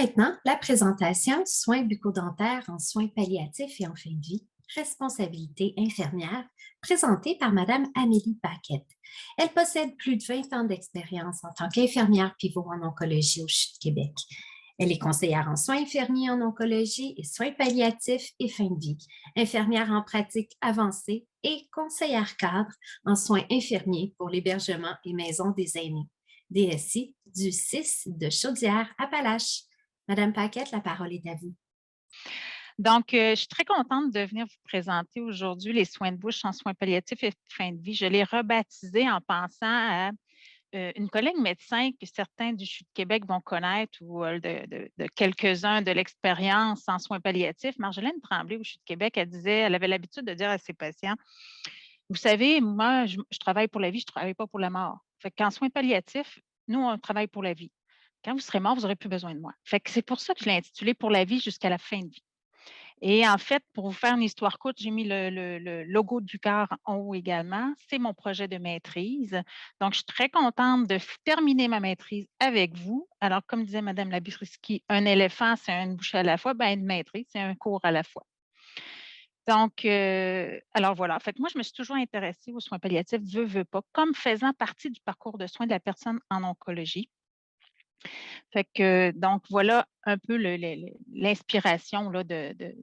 maintenant, la présentation soins bucco-dentaires en soins palliatifs et en fin de vie, responsabilité infirmière, présentée par Madame Amélie Paquette. Elle possède plus de 20 ans d'expérience en tant qu'infirmière pivot en oncologie au CHU de Québec. Elle est conseillère en soins infirmiers en oncologie et soins palliatifs et fin de vie, infirmière en pratique avancée et conseillère cadre en soins infirmiers pour l'hébergement et maison des aînés. DSI du 6 de Chaudière-Appalaches. Madame Paquette, la parole est à vous. Donc, je suis très contente de venir vous présenter aujourd'hui les soins de bouche en soins palliatifs et fin de vie. Je l'ai rebaptisé en pensant à une collègue médecin que certains du CHU de Québec vont connaître ou de quelques-uns de l'expérience en soins palliatifs. Marjolaine Tremblay au CHU de Québec, elle disait, elle avait l'habitude de dire à ses patients, vous savez, moi, je travaille pour la vie, je ne travaille pas pour la mort. Fait qu'en soins palliatifs, nous, on travaille pour la vie. Quand vous serez mort, vous n'aurez plus besoin de moi. Fait que c'est pour ça que je l'ai intitulé pour la vie jusqu'à la fin de vie. Et en fait, pour vous faire une histoire courte, j'ai mis le logo du CAR en haut également. C'est mon projet de maîtrise. Donc, je suis très contente de terminer ma maîtrise avec vous. Alors, comme disait Mme Labusrisky, un éléphant, c'est une bouchée à la fois. Bien, une maîtrise, c'est un cours à la fois. Donc, alors voilà. En fait, moi, je me suis toujours intéressée aux soins palliatifs, veux pas, comme faisant partie du parcours de soins de la personne en oncologie. Fait que, donc, voilà un peu l'inspiration là, de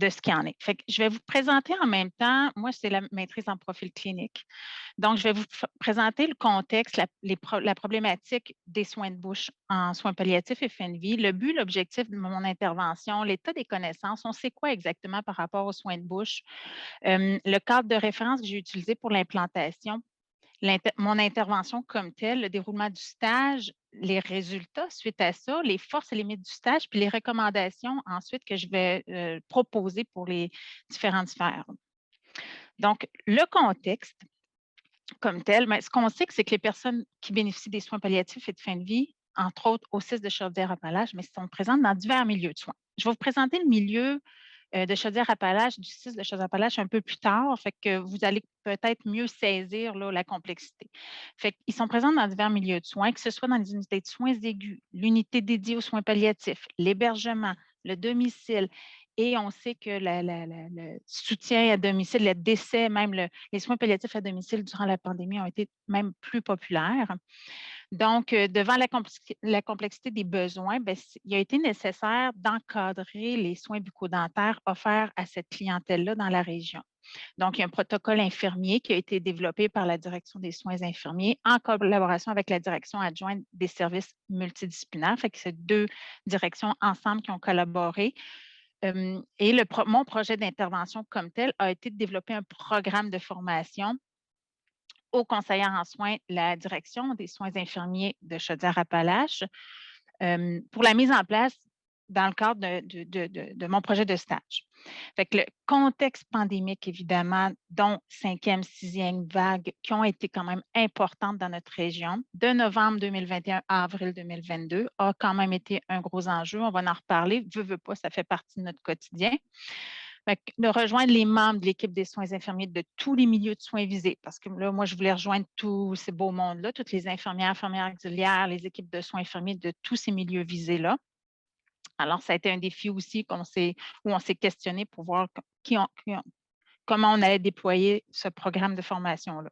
ce qu'il en est. Fait que je vais vous présenter en même temps, moi, c'est la maîtrise en profil clinique. Donc, je vais vous présenter le contexte, la problématique des soins de bouche en soins palliatifs et fin de vie, le but, l'objectif de mon intervention, l'état des connaissances, on sait quoi exactement par rapport aux soins de bouche, le cadre de référence que j'ai utilisé pour l'implantation, mon intervention comme telle, le déroulement du stage, les résultats suite à ça, les forces et limites du stage, puis les recommandations ensuite que je vais proposer pour les différentes sphères. Donc, le contexte comme tel, mais ce qu'on sait, c'est que les personnes qui bénéficient des soins palliatifs et de fin de vie, entre autres au CIS de Chaudière-Appalaches, mais sont présentes dans divers milieux de soins. Je vais vous présenter le milieu de Chaudière-Appalaches, du 6 de Chaudière-Appalaches un peu plus tard, fait que vous allez peut-être mieux saisir là, la complexité. Fait qu'ils sont présents dans divers milieux de soins, que ce soit dans les unités de soins aigus, l'unité dédiée aux soins palliatifs, l'hébergement, le domicile. Et on sait que le soutien à domicile, le décès, même les soins palliatifs à domicile durant la pandémie ont été même plus populaires. Donc, devant la complexité des besoins, bien, il a été nécessaire d'encadrer les soins bucco-dentaires offerts à cette clientèle-là dans la région. Donc, il y a un protocole infirmier qui a été développé par la Direction des soins infirmiers en collaboration avec la Direction adjointe des services multidisciplinaires. Fait que c'est deux directions ensemble qui ont collaboré. Et mon projet d'intervention comme tel a été de développer un programme de formation aux conseillères en soins, la direction des soins infirmiers de Chaudière-Appalaches, pour la mise en place dans le cadre de mon projet de stage. Fait que le contexte pandémique, évidemment, dont cinquième, sixième vague, qui ont été quand même importantes dans notre région, de novembre 2021 à avril 2022, a quand même été un gros enjeu. On va en reparler. Veut pas, ça fait partie de notre quotidien. De rejoindre les membres de l'équipe des soins infirmiers de tous les milieux de soins visés, parce que là, moi, je voulais rejoindre tous ces beaux mondes-là, toutes les infirmières, infirmières auxiliaires, les équipes de soins infirmiers de tous ces milieux visés-là. Alors, ça a été un défi aussi où on s'est questionné pour voir comment on allait déployer ce programme de formation-là.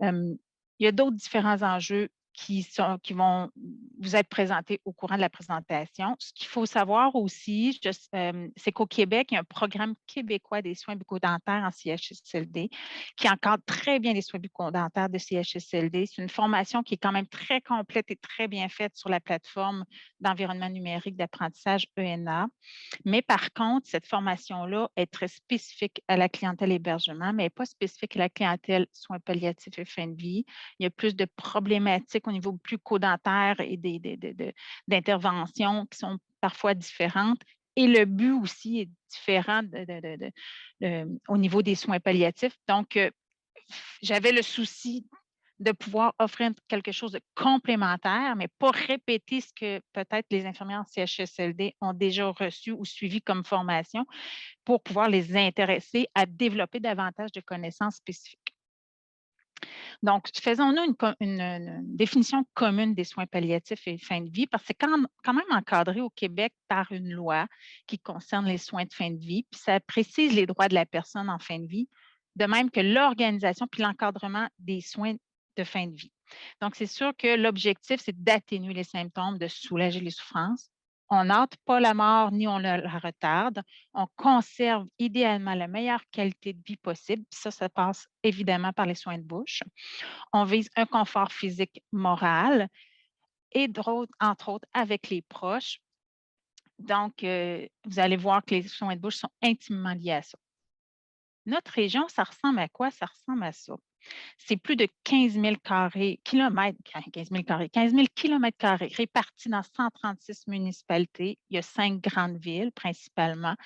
Il y a d'autres différents enjeux qui vont vous être présentés au courant de la présentation. Ce qu'il faut savoir aussi, c'est qu'au Québec, il y a un programme québécois des soins bucco-dentaires en CHSLD qui encadre très bien les soins bucco-dentaires de CHSLD. C'est une formation qui est quand même très complète et très bien faite sur la plateforme d'environnement numérique d'apprentissage ENA. Mais par contre, cette formation-là est très spécifique à la clientèle hébergement, mais elle n'est pas spécifique à la clientèle soins palliatifs et fin de vie. Il y a plus de problématiques au niveau plus codentaire et d'interventions qui sont parfois différentes. Et le but aussi est différent au niveau des soins palliatifs. Donc, j'avais le souci de pouvoir offrir quelque chose de complémentaire, mais pas répéter ce que peut-être les infirmières en CHSLD ont déjà reçu ou suivi comme formation pour pouvoir les intéresser à développer davantage de connaissances spécifiques. Donc, faisons-nous une définition commune des soins palliatifs et fin de vie, parce que c'est quand même encadré au Québec par une loi qui concerne les soins de fin de vie, puis ça précise les droits de la personne en fin de vie, de même que l'organisation puis l'encadrement des soins de fin de vie. Donc, c'est sûr que l'objectif, c'est d'atténuer les symptômes, de soulager les souffrances. On n'hâte pas la mort ni on la retarde. On conserve idéalement la meilleure qualité de vie possible. Puis ça passe évidemment par les soins de bouche. On vise un confort physique, moral et entre autres avec les proches. Donc, vous allez voir que les soins de bouche sont intimement liés à ça. Notre région, ça ressemble à quoi? Ça ressemble à ça. C'est plus de 15 000 kilomètres, 15 000 kilomètres carrés répartis dans 136 municipalités. Il y a 5 grandes villes principalement.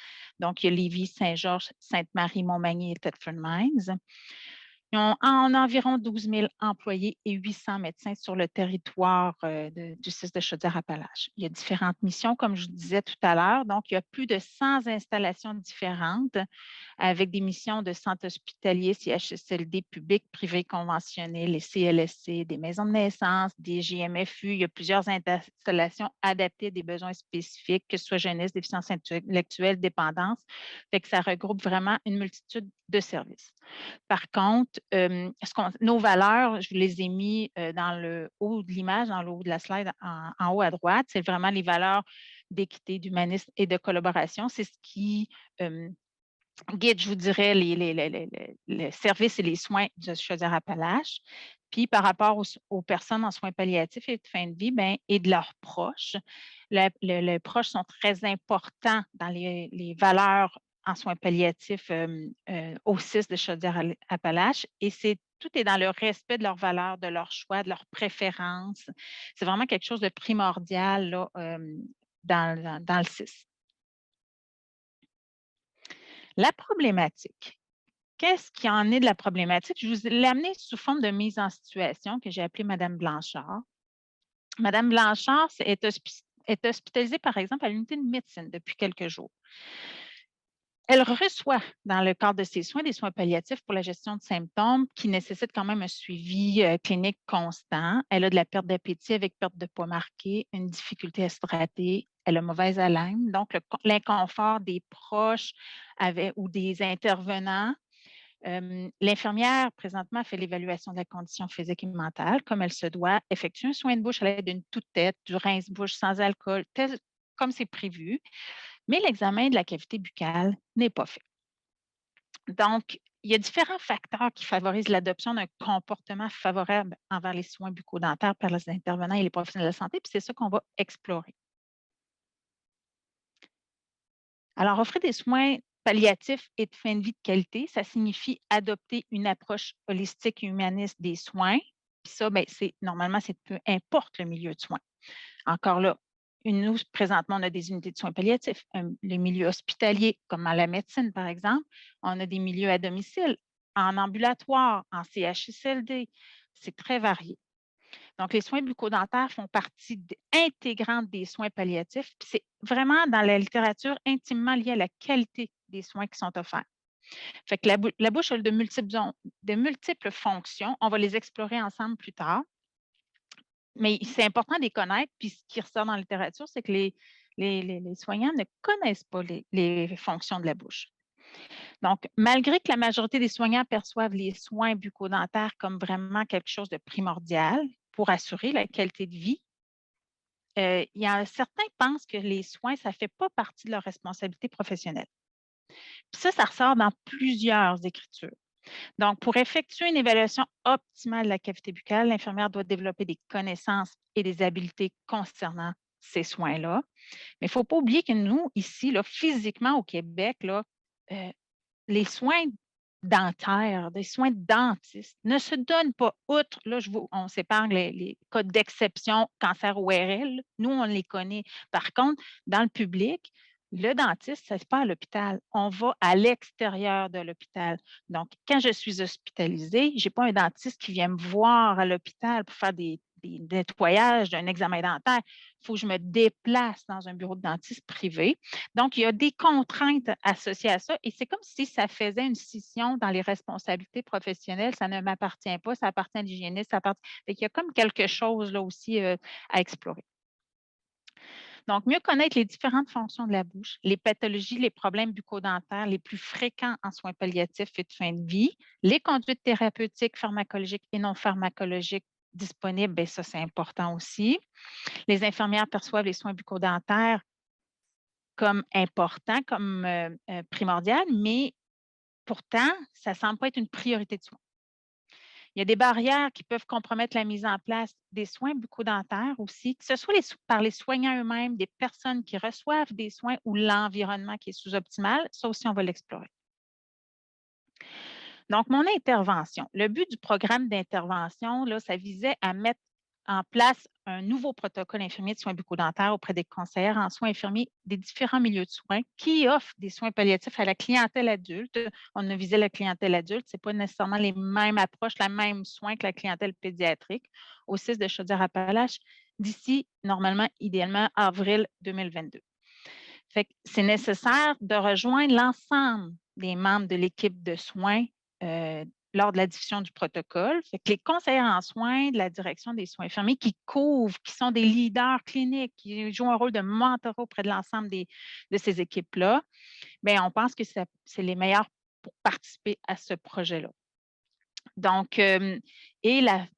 Donc, il y a Lévis, Saint-Georges, Sainte-Marie, Montmagny et Thetford Mines. Ils ont environ 12 000 employés et 800 médecins sur le territoire du CIS de Chaudière-Appalaches. Il y a différentes missions, comme je vous disais tout à l'heure. Donc, il y a plus de 100 installations différentes avec des missions de centres hospitaliers, CHSLD publics, privés conventionnés, les CLSC, des maisons de naissance, des GMFU. Il y a plusieurs installations adaptées à des besoins spécifiques, que ce soit jeunesse, déficience intellectuelle, dépendance. Fait que ça regroupe vraiment une multitude de services. Par contre, nos valeurs, je vous les ai mis dans le haut de l'image, dans le haut de la slide, en haut à droite. C'est vraiment les valeurs d'équité, d'humanisme et de collaboration. C'est ce qui guide, je vous dirais, les services et les soins de Chaudière-Appalaches. Puis par rapport aux personnes en soins palliatifs et de fin de vie, ben, et de leurs proches, les proches sont très importants dans les valeurs en soins palliatifs au CIS de Chaudière-Appalaches. Et tout est dans le respect de leurs valeurs, de leurs choix, de leurs préférences. C'est vraiment quelque chose de primordial là, dans le CIS. La problématique. Qu'est-ce qui en est de la problématique? Je vous l'ai amené sous forme de mise en situation que j'ai appelée Madame Blanchard. Madame Blanchard est hospitalisée, par exemple, à l'unité de médecine depuis quelques jours. Elle reçoit, dans le cadre de ses soins, des soins palliatifs pour la gestion de symptômes qui nécessitent quand même un suivi clinique constant. Elle a de la perte d'appétit avec perte de poids marquée, une difficulté à se hydrater, elle a mauvaise haleine. Donc, l'inconfort des proches ou des intervenants. L'infirmière, présentement, fait l'évaluation de la condition physique et mentale, comme elle se doit, effectue un soin de bouche à l'aide d'une toute-tête, du rince-bouche sans alcool, comme c'est prévu, mais l'examen de la cavité buccale n'est pas fait. Donc, il y a différents facteurs qui favorisent l'adoption d'un comportement favorable envers les soins bucco-dentaires par les intervenants et les professionnels de la santé, puis c'est ça qu'on va explorer. Alors, offrir des soins palliatifs et de fin de vie de qualité, ça signifie adopter une approche holistique et humaniste des soins. Puis ça, ben, normalement, c'est peu importe le milieu de soins. Encore là, nous, présentement, on a des unités de soins palliatifs. Les milieux hospitaliers, comme à la médecine, par exemple. On a des milieux à domicile, en ambulatoire, en CHSLD. C'est très varié. Donc, les soins bucco-dentaires font partie intégrante des soins palliatifs. Puis c'est vraiment dans la littérature intimement lié à la qualité des soins qui sont offerts. Fait que la bouche a de multiples fonctions. On va les explorer ensemble plus tard. Mais c'est important de les connaître. Puis ce qui ressort dans la littérature, c'est que les soignants ne connaissent pas les fonctions de la bouche. Donc, malgré que la majorité des soignants perçoivent les soins bucco-dentaires comme vraiment quelque chose de primordial pour assurer la qualité de vie, il y a certains qui pensent que les soins, ça ne fait pas partie de leur responsabilité professionnelle. Puis ça ressort dans plusieurs écritures. Donc, pour effectuer une évaluation optimale de la cavité buccale, l'infirmière doit développer des connaissances et des habiletés concernant ces soins-là. Mais il ne faut pas oublier que nous, ici, là, physiquement au Québec, là, les soins dentaires, des soins de dentiste ne se donnent pas outre, là, on s'épargne les cas d'exception, cancer ORL, nous, on les connaît. Par contre, dans le public, le dentiste, ce n'est pas à l'hôpital. On va à l'extérieur de l'hôpital. Donc, quand je suis hospitalisée, je n'ai pas un dentiste qui vient me voir à l'hôpital pour faire des des nettoyages, d'un examen dentaire. Il faut que je me déplace dans un bureau de dentiste privé. Donc, il y a des contraintes associées à ça et c'est comme si ça faisait une scission dans les responsabilités professionnelles. Ça ne m'appartient pas, ça appartient à l'hygiéniste, ça appartient. Il y a comme quelque chose là aussi à explorer. Donc, mieux connaître les différentes fonctions de la bouche, les pathologies, les problèmes bucco-dentaires les plus fréquents en soins palliatifs et de fin de vie, les conduites thérapeutiques, pharmacologiques et non pharmacologiques disponibles, bien, ça, c'est important aussi. Les infirmières perçoivent les soins bucco-dentaires comme importants, comme primordial, mais pourtant, ça ne semble pas être une priorité de soins. Il y a des barrières qui peuvent compromettre la mise en place des soins bucco-dentaires aussi, que ce soit par les soignants eux-mêmes, des personnes qui reçoivent des soins ou l'environnement qui est sous-optimal. Ça aussi, on va l'explorer. Donc, mon intervention. Le but du programme d'intervention, là, ça visait à mettre en place un nouveau protocole infirmier de soins bucco-dentaires auprès des conseillères en soins infirmiers des différents milieux de soins qui offrent des soins palliatifs à la clientèle adulte. On a visé la clientèle adulte, ce n'est pas nécessairement les mêmes approches, la même soin que la clientèle pédiatrique au CIS de Chaudière-Appalaches d'ici, normalement, idéalement, avril 2022. Fait que c'est nécessaire de rejoindre l'ensemble des membres de l'équipe de soins lors de la diffusion du protocole. Fait que les conseillers en soins de la direction des soins infirmiers qui couvrent, qui sont des leaders cliniques, qui jouent un rôle de mentorat auprès de l'ensemble de ces équipes-là, bien, on pense que c'est les meilleurs pour participer à ce projet-là. Donc,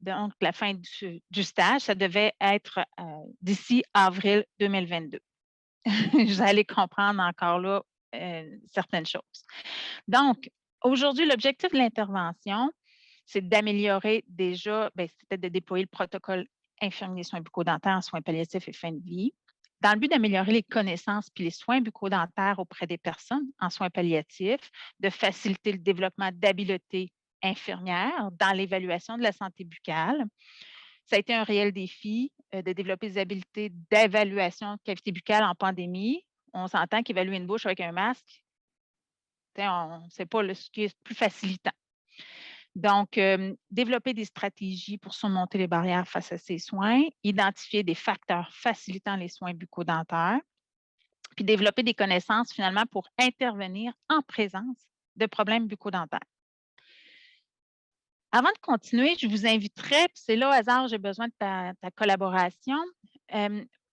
donc, la fin du stage, ça devait être d'ici avril 2022. Vous allez comprendre encore là certaines choses. Donc, aujourd'hui, l'objectif de l'intervention, c'est d'améliorer déjà, c'était de déployer le protocole infirmier des soins bucco-dentaires en soins palliatifs et fin de vie, dans le but d'améliorer les connaissances puis les soins bucco-dentaires auprès des personnes en soins palliatifs, de faciliter le développement d'habiletés infirmières dans l'évaluation de la santé buccale. Ça a été un réel défi de développer des habiletés d'évaluation de cavité buccale en pandémie. On s'entend qu'évaluer une bouche avec un masque, on ne sait pas ce qui est plus facilitant. Donc, développer des stratégies pour surmonter les barrières face à ces soins, identifier des facteurs facilitant les soins bucco-dentaires, puis développer des connaissances finalement pour intervenir en présence de problèmes bucco-dentaires. Avant de continuer, je vous inviterais, puis c'est là au hasard, j'ai besoin de ta collaboration.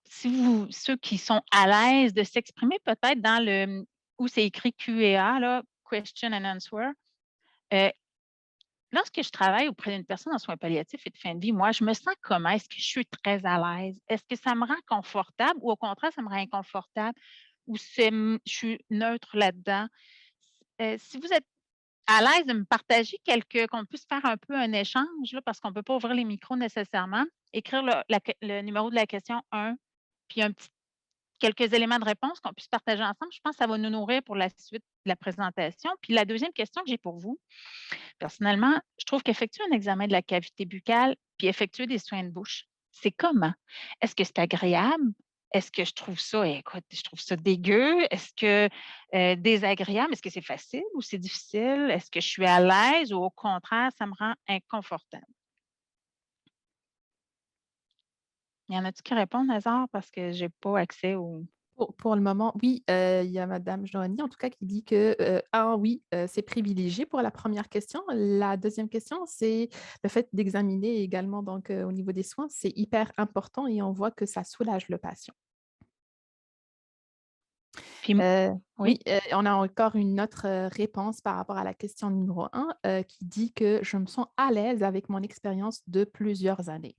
Ceux qui sont à l'aise de s'exprimer peut-être dans le où c'est écrit Q&A, là, Question and Answer. Lorsque je travaille auprès d'une personne en soins palliatifs et de fin de vie, moi, je me sens comment? Est-ce que je suis très à l'aise? Est-ce que ça me rend confortable ou au contraire, ça me rend inconfortable? Ou je suis neutre là-dedans? Si vous êtes à l'aise de me partager qu'on puisse faire un peu un échange, là, parce qu'on ne peut pas ouvrir les micros nécessairement, écrire le numéro de la question 1, puis quelques éléments de réponse qu'on puisse partager ensemble. Je pense que ça va nous nourrir pour la suite de la présentation. Puis la deuxième question que j'ai pour vous, personnellement, je trouve qu'effectuer un examen de la cavité buccale puis effectuer des soins de bouche, c'est comment? Est-ce que c'est agréable? Est-ce que je trouve ça, écoute, je trouve ça dégueu? Est-ce que désagréable? Est-ce que c'est facile ou c'est difficile? Est-ce que je suis à l'aise ou au contraire, ça me rend inconfortable? Il y en a-tu qui répondent, hasard, parce que je n'ai pas accès au. Pour le moment, oui, il y a madame Joanie, en tout cas, qui dit que, oui, c'est privilégié pour la première question. La deuxième question, c'est le fait d'examiner également donc, au niveau des soins, c'est hyper important et on voit que ça soulage le patient. Puis, oui, on a encore une autre réponse par rapport à la question numéro 1 qui dit que je me sens à l'aise avec mon expérience de plusieurs années.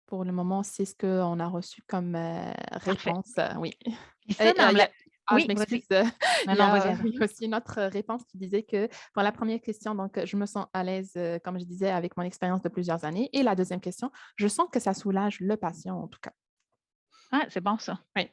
Pour le moment, c'est ce qu'on a reçu comme réponse. Oui. Puis ça, dans la. Je Oui, m'excuse. vas-y. Il y Non, a vas-y. aussi une autre réponse qui disait que pour la première question, donc, je me sens à l'aise, comme je disais, avec mon expérience de plusieurs années. Et la deuxième question, je sens que ça soulage le patient, en tout cas. Ah, c'est bon ça. Oui.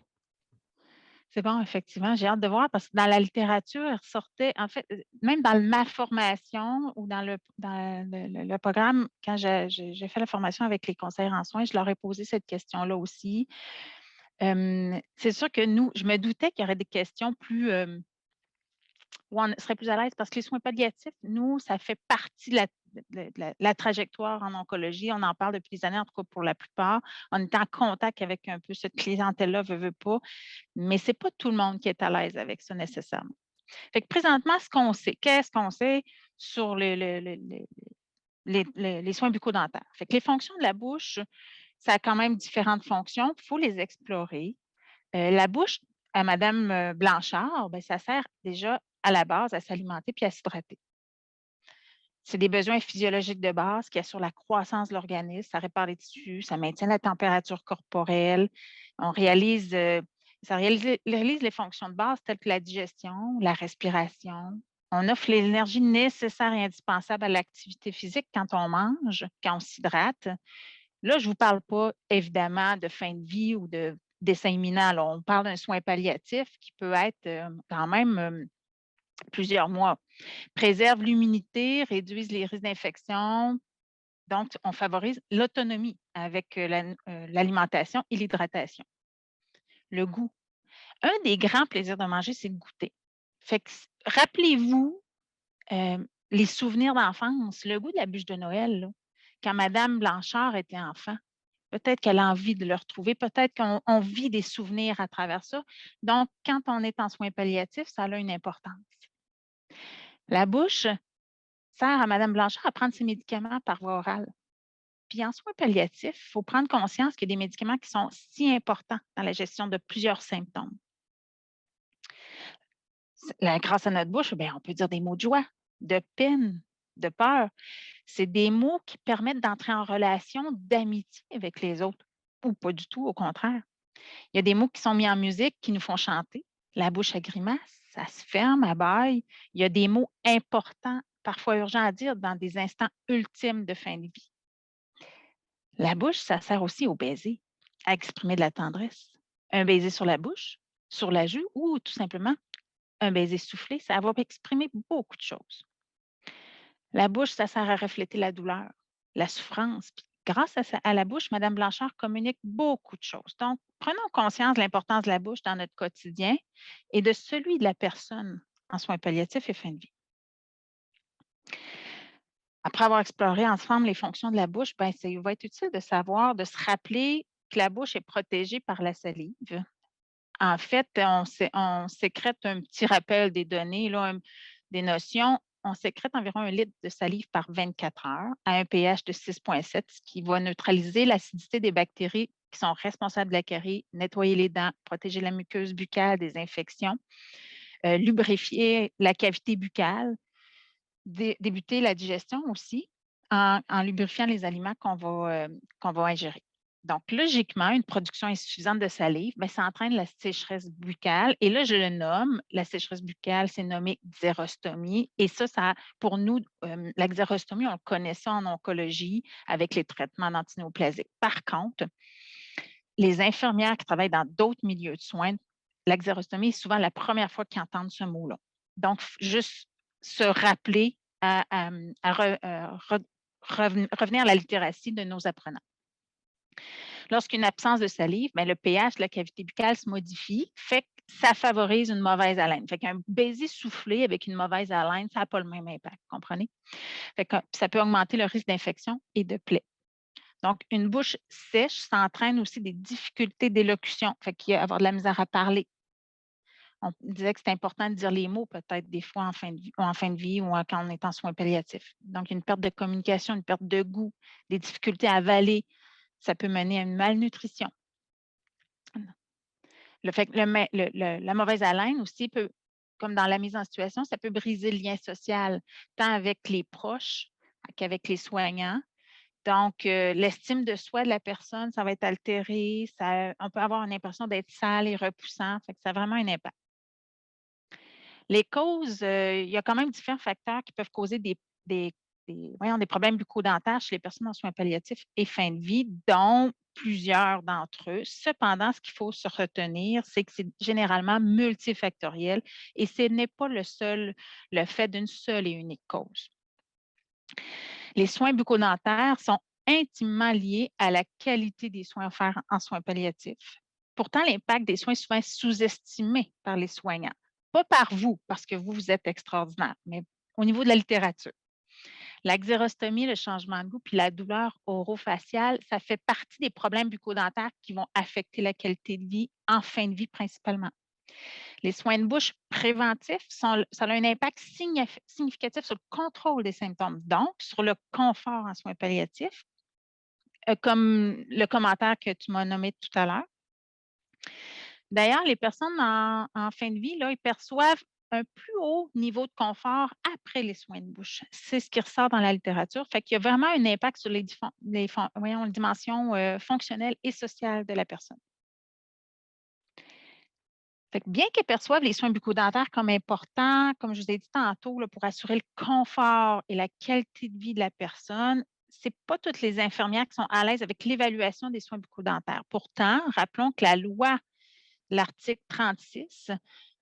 C'est bon, effectivement. J'ai hâte de voir parce que dans la littérature, il ressortait, en fait, même dans ma formation ou dans le programme, quand j'ai fait la formation avec les conseillers en soins, je leur ai posé cette question-là aussi. C'est sûr que nous, je me doutais qu'il y aurait des questions plus, où on serait plus à l'aise parce que les soins palliatifs, nous, ça fait partie de la trajectoire en oncologie. On en parle depuis des années, en tout cas pour la plupart. On est en contact avec un peu cette clientèle-là, veut pas, mais ce n'est pas tout le monde qui est à l'aise avec ça nécessairement. Fait que présentement, ce qu'on sait, qu'est-ce qu'on sait sur les soins bucco-dentaires? Fait que les fonctions de la bouche, ça a quand même différentes fonctions. Il faut les explorer. La bouche à Madame Blanchard, ben, ça sert déjà à la base à s'alimenter puis à s'hydrater. C'est des besoins physiologiques de base qui assurent la croissance de l'organisme, ça répare les tissus, ça maintient la température corporelle. Ça réalise les fonctions de base telles que la digestion, la respiration. On offre l'énergie nécessaire et indispensable à l'activité physique quand on mange, quand on s'hydrate. Là, je ne vous parle pas, évidemment, de fin de vie ou de décès imminent. Là. On parle d'un soin palliatif qui peut être quand même plusieurs mois. Préserve l'immunité, réduise les risques d'infection. Donc, on favorise l'autonomie avec l'alimentation et l'hydratation. Le goût. Un des grands plaisirs de manger, c'est le goûter. Fait que, rappelez-vous les souvenirs d'enfance, le goût de la bûche de Noël, là, quand Madame Blanchard était enfant. Peut-être qu'elle a envie de le retrouver, peut-être qu'on vit des souvenirs à travers ça. Donc, quand on est en soins palliatifs, ça a une importance. La bouche sert à Mme Blanchard à prendre ses médicaments par voie orale. Puis en soins palliatifs, il faut prendre conscience qu'il y a des médicaments qui sont si importants dans la gestion de plusieurs symptômes. Grâce à notre bouche, bien, on peut dire des mots de joie, de peine, de peur. C'est des mots qui permettent d'entrer en relation d'amitié avec les autres, ou pas du tout, au contraire. Il y a des mots qui sont mis en musique qui nous font chanter. La bouche à grimace, ça se ferme, à baille. Il y a des mots importants, parfois urgents à dire dans des instants ultimes de fin de vie. La bouche, ça sert aussi au baiser, à exprimer de la tendresse. Un baiser sur la bouche, sur la joue ou tout simplement un baiser soufflé, ça va exprimer beaucoup de choses. La bouche, ça sert à refléter la douleur, la souffrance. Puis, grâce à la bouche, Mme Blanchard communique beaucoup de choses. Donc, prenons conscience de l'importance de la bouche dans notre quotidien et de celui de la personne en soins palliatifs et fin de vie. Après avoir exploré ensemble les fonctions de la bouche, ben, il va être utile de savoir, de se rappeler que la bouche est protégée par la salive. En fait, on sécrète un petit rappel des données, là, des notions. On sécrète environ 1 litre de salive par 24 heures à un pH de 6,7, ce qui va neutraliser l'acidité des bactéries qui sont responsables de la carie, nettoyer les dents, protéger la muqueuse buccale des infections, lubrifier la cavité buccale, débuter la digestion aussi en lubrifiant les aliments qu'on va ingérer. Donc, logiquement, une production insuffisante de salive, bien, ça entraîne la sécheresse buccale. Et là, je le nomme, la sécheresse buccale, c'est nommé xérostomie. Et ça pour nous, la xérostomie, on connaît ça en oncologie avec les traitements d'antinéoplasiques. Par contre, les infirmières qui travaillent dans d'autres milieux de soins, la xérostomie est souvent la première fois qu'ils entendent ce mot-là. Donc, juste se rappeler revenir à la littératie de nos apprenants. Lorsqu'une absence de salive, bien, le pH de la cavité buccale se modifie, fait que ça favorise une mauvaise haleine. Fait qu'un baiser soufflé avec une mauvaise haleine, ça n'a pas le même impact, comprenez? Fait que ça peut augmenter le risque d'infection et de plaie. Donc, une bouche sèche, ça entraîne aussi des difficultés d'élocution, fait qu'il y a avoir de la misère à parler. On disait que c'est important de dire les mots peut-être des fois en fin de vie ou quand on est en soins palliatifs. Donc, une perte de communication, une perte de goût, des difficultés à avaler, ça peut mener à une malnutrition. La mauvaise haleine aussi peut, comme dans la mise en situation, ça peut briser le lien social, tant avec les proches qu'avec les soignants. Donc, l'estime de soi de la personne, ça va être altéré. On peut avoir une impression d'être sale et repoussant. Fait que ça a vraiment un impact. Les causes, il y a quand même différents facteurs qui peuvent causer des problèmes bucco-dentaires chez les personnes en soins palliatifs et fin de vie, dont plusieurs d'entre eux. Cependant, ce qu'il faut se retenir, c'est que c'est généralement multifactoriel et ce n'est pas le fait d'une seule et unique cause. Les soins bucco-dentaires sont intimement liés à la qualité des soins offerts en soins palliatifs. Pourtant, l'impact des soins est souvent sous-estimé par les soignants. Pas par vous, parce que vous êtes extraordinaire, mais au niveau de la littérature. La xérostomie, le changement de goût, puis la douleur orofaciale, ça fait partie des problèmes bucco-dentaires qui vont affecter la qualité de vie en fin de vie principalement. Les soins de bouche préventifs, ça a un impact significatif sur le contrôle des symptômes, donc sur le confort en soins palliatifs, comme le commentaire que tu m'as nommé tout à l'heure. D'ailleurs, les personnes en fin de vie, là, ils perçoivent un plus haut niveau de confort après les soins de bouche. C'est ce qui ressort dans la littérature. Fait qu'il y a vraiment un impact sur les dimensions fonctionnelles et sociales de la personne. Fait que bien qu'elles perçoivent les soins bucco-dentaires comme importants, comme je vous ai dit tantôt, là, pour assurer le confort et la qualité de vie de la personne, ce n'est pas toutes les infirmières qui sont à l'aise avec l'évaluation des soins bucco-dentaires. Pourtant, rappelons que la loi, l'article 36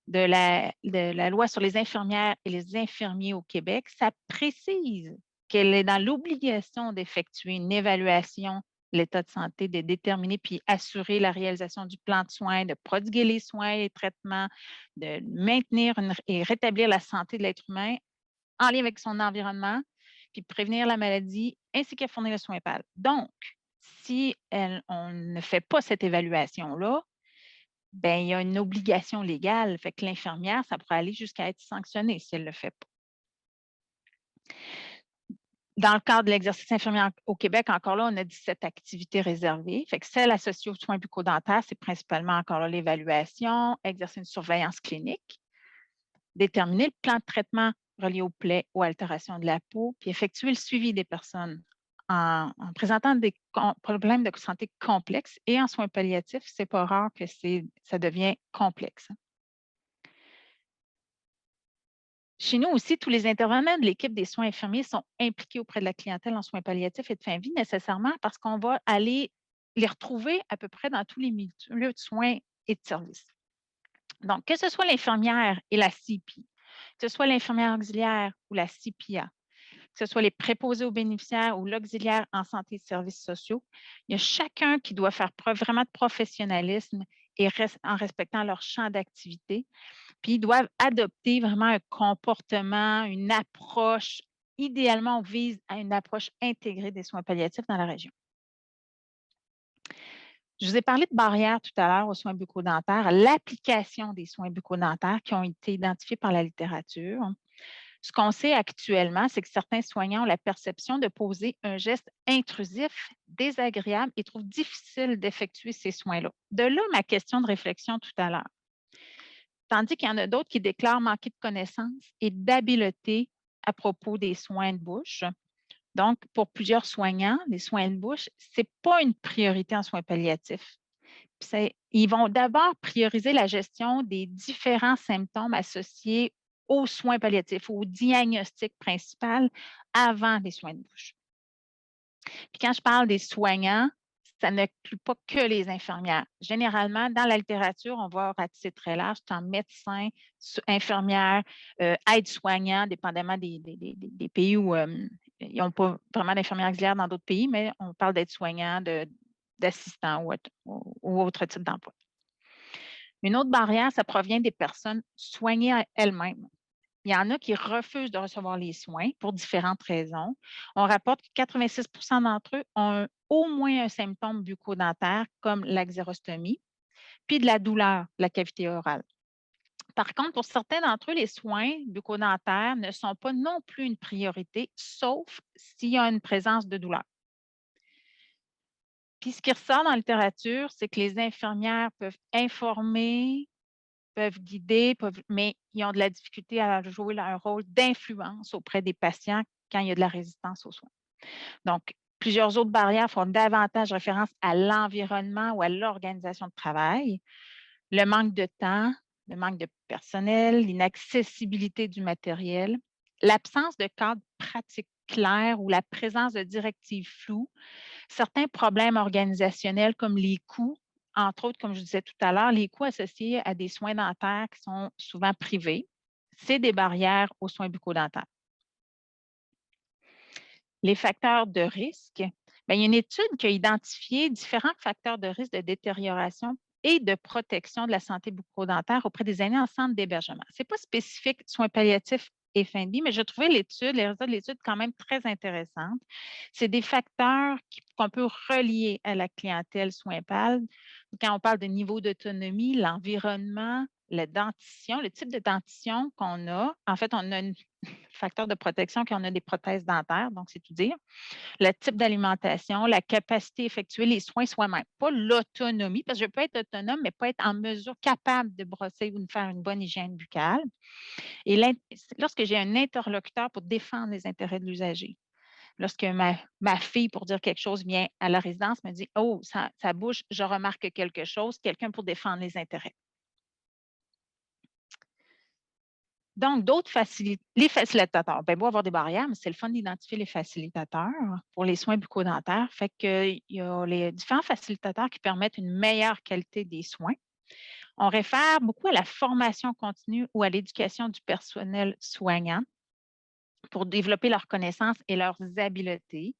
de la loi sur les infirmières et les infirmiers au Québec, ça précise qu'elle est dans l'obligation d'effectuer une évaluation de l'état de santé, de déterminer puis assurer la réalisation du plan de soins, de prodiguer les soins, les traitements, de maintenir et rétablir la santé de l'être humain en lien avec son environnement, puis prévenir la maladie, ainsi qu'à fournir le soin PAL. Donc, si on ne fait pas cette évaluation-là, ben, il y a une obligation légale. Fait que l'infirmière, ça pourrait aller jusqu'à être sanctionnée si elle ne le fait pas. Dans le cadre de l'exercice infirmier au Québec, encore là, on a 17 activités réservées. Fait que celles associées aux soins bucco-dentaires, c'est principalement encore là l'évaluation, exercer une surveillance clinique, déterminer le plan de traitement relié aux plaies ou altérations de la peau, puis effectuer le suivi des personnes en présentant des problèmes de santé complexes et en soins palliatifs, c'est pas rare que ça devient complexe. Chez nous aussi, tous les intervenants de l'équipe des soins infirmiers sont impliqués auprès de la clientèle en soins palliatifs et de fin de vie nécessairement parce qu'on va aller les retrouver à peu près dans tous les milieux de soins et de services. Donc, que ce soit l'infirmière et la CP, que ce soit l'infirmière auxiliaire ou la CPA, que ce soit les préposés aux bénéficiaires ou l'auxiliaire en santé et services sociaux, il y a chacun qui doit faire preuve vraiment de professionnalisme et en respectant leur champ d'activité. Puis, ils doivent adopter vraiment un comportement, une approche. Idéalement, on vise à une approche intégrée des soins palliatifs dans la région. Je vous ai parlé de barrières tout à l'heure aux soins bucco-dentaires, à l'application des soins bucco-dentaires qui ont été identifiés par la littérature. Ce qu'on sait actuellement, c'est que certains soignants ont la perception de poser un geste intrusif, désagréable et trouvent difficile d'effectuer ces soins-là. De là, ma question de réflexion tout à l'heure. Tandis qu'il y en a d'autres qui déclarent manquer de connaissances et d'habileté à propos des soins de bouche. Donc, pour plusieurs soignants, les soins de bouche, ce n'est pas une priorité en soins palliatifs. Ils vont d'abord prioriser la gestion des différents symptômes associés aux soins palliatifs, au diagnostic principal avant les soins de bouche. Puis quand je parle des soignants, ça n'inclut pas que les infirmières. Généralement, dans la littérature, on va ratisser très large, tant médecins, infirmières, aides-soignants, dépendamment des pays où ils n'ont pas vraiment d'infirmières auxiliaires dans d'autres pays, mais on parle d'aides-soignants, d'assistants ou autres types d'emploi. Une autre barrière, ça provient des personnes soignées elles-mêmes. Il y en a qui refusent de recevoir les soins pour différentes raisons. On rapporte que 86 d'entre eux ont au moins un symptôme bucco-dentaire comme la xérostomie, puis de la douleur de la cavité orale. Par contre, pour certains d'entre eux, les soins bucco-dentaires ne sont pas non plus une priorité, sauf s'il y a une présence de douleur. Puis ce qui ressort dans la littérature, c'est que les infirmières peuvent informer, peuvent guider, mais ils ont de la difficulté à jouer un rôle d'influence auprès des patients quand il y a de la résistance aux soins. Donc, plusieurs autres barrières font davantage référence à l'environnement ou à l'organisation de travail, le manque de temps, le manque de personnel, l'inaccessibilité du matériel, l'absence de cadre pratique clair ou la présence de directives floues, certains problèmes organisationnels comme les coûts, entre autres, comme je disais tout à l'heure, les coûts associés à des soins dentaires qui sont souvent privés, c'est des barrières aux soins bucco-dentaires. Les facteurs de risque, bien, il y a une étude qui a identifié différents facteurs de risque de détérioration et de protection de la santé bucco-dentaire auprès des aînés en centre d'hébergement. Ce n'est pas spécifique soins palliatifs et fin de vie, mais je trouvais les résultats de l'étude quand même très intéressantes. C'est des facteurs qu'on peut relier à la clientèle soins PAL. Quand on parle de niveau d'autonomie, l'environnement, la dentition, le type de dentition qu'on a. En fait, on a un facteur de protection quand on a des prothèses dentaires, donc c'est tout dire. Le type d'alimentation, la capacité à effectuer les soins soi-même. Pas l'autonomie, parce que je peux être autonome, mais pas être en mesure capable de brosser ou de faire une bonne hygiène buccale. Et lorsque j'ai un interlocuteur pour défendre les intérêts de l'usager, lorsque ma fille, pour dire quelque chose, vient à la résidence, me dit « Oh, ça bouge, je remarque quelque chose », quelqu'un pour défendre les intérêts. Donc, les facilitateurs. Bien, beau avoir des barrières, mais c'est le fun d'identifier les facilitateurs pour les soins bucco-dentaires. Fait qu'il y a les différents facilitateurs qui permettent une meilleure qualité des soins. On réfère beaucoup à la formation continue ou à l'éducation du personnel soignant pour développer leurs connaissances et leurs habiletés.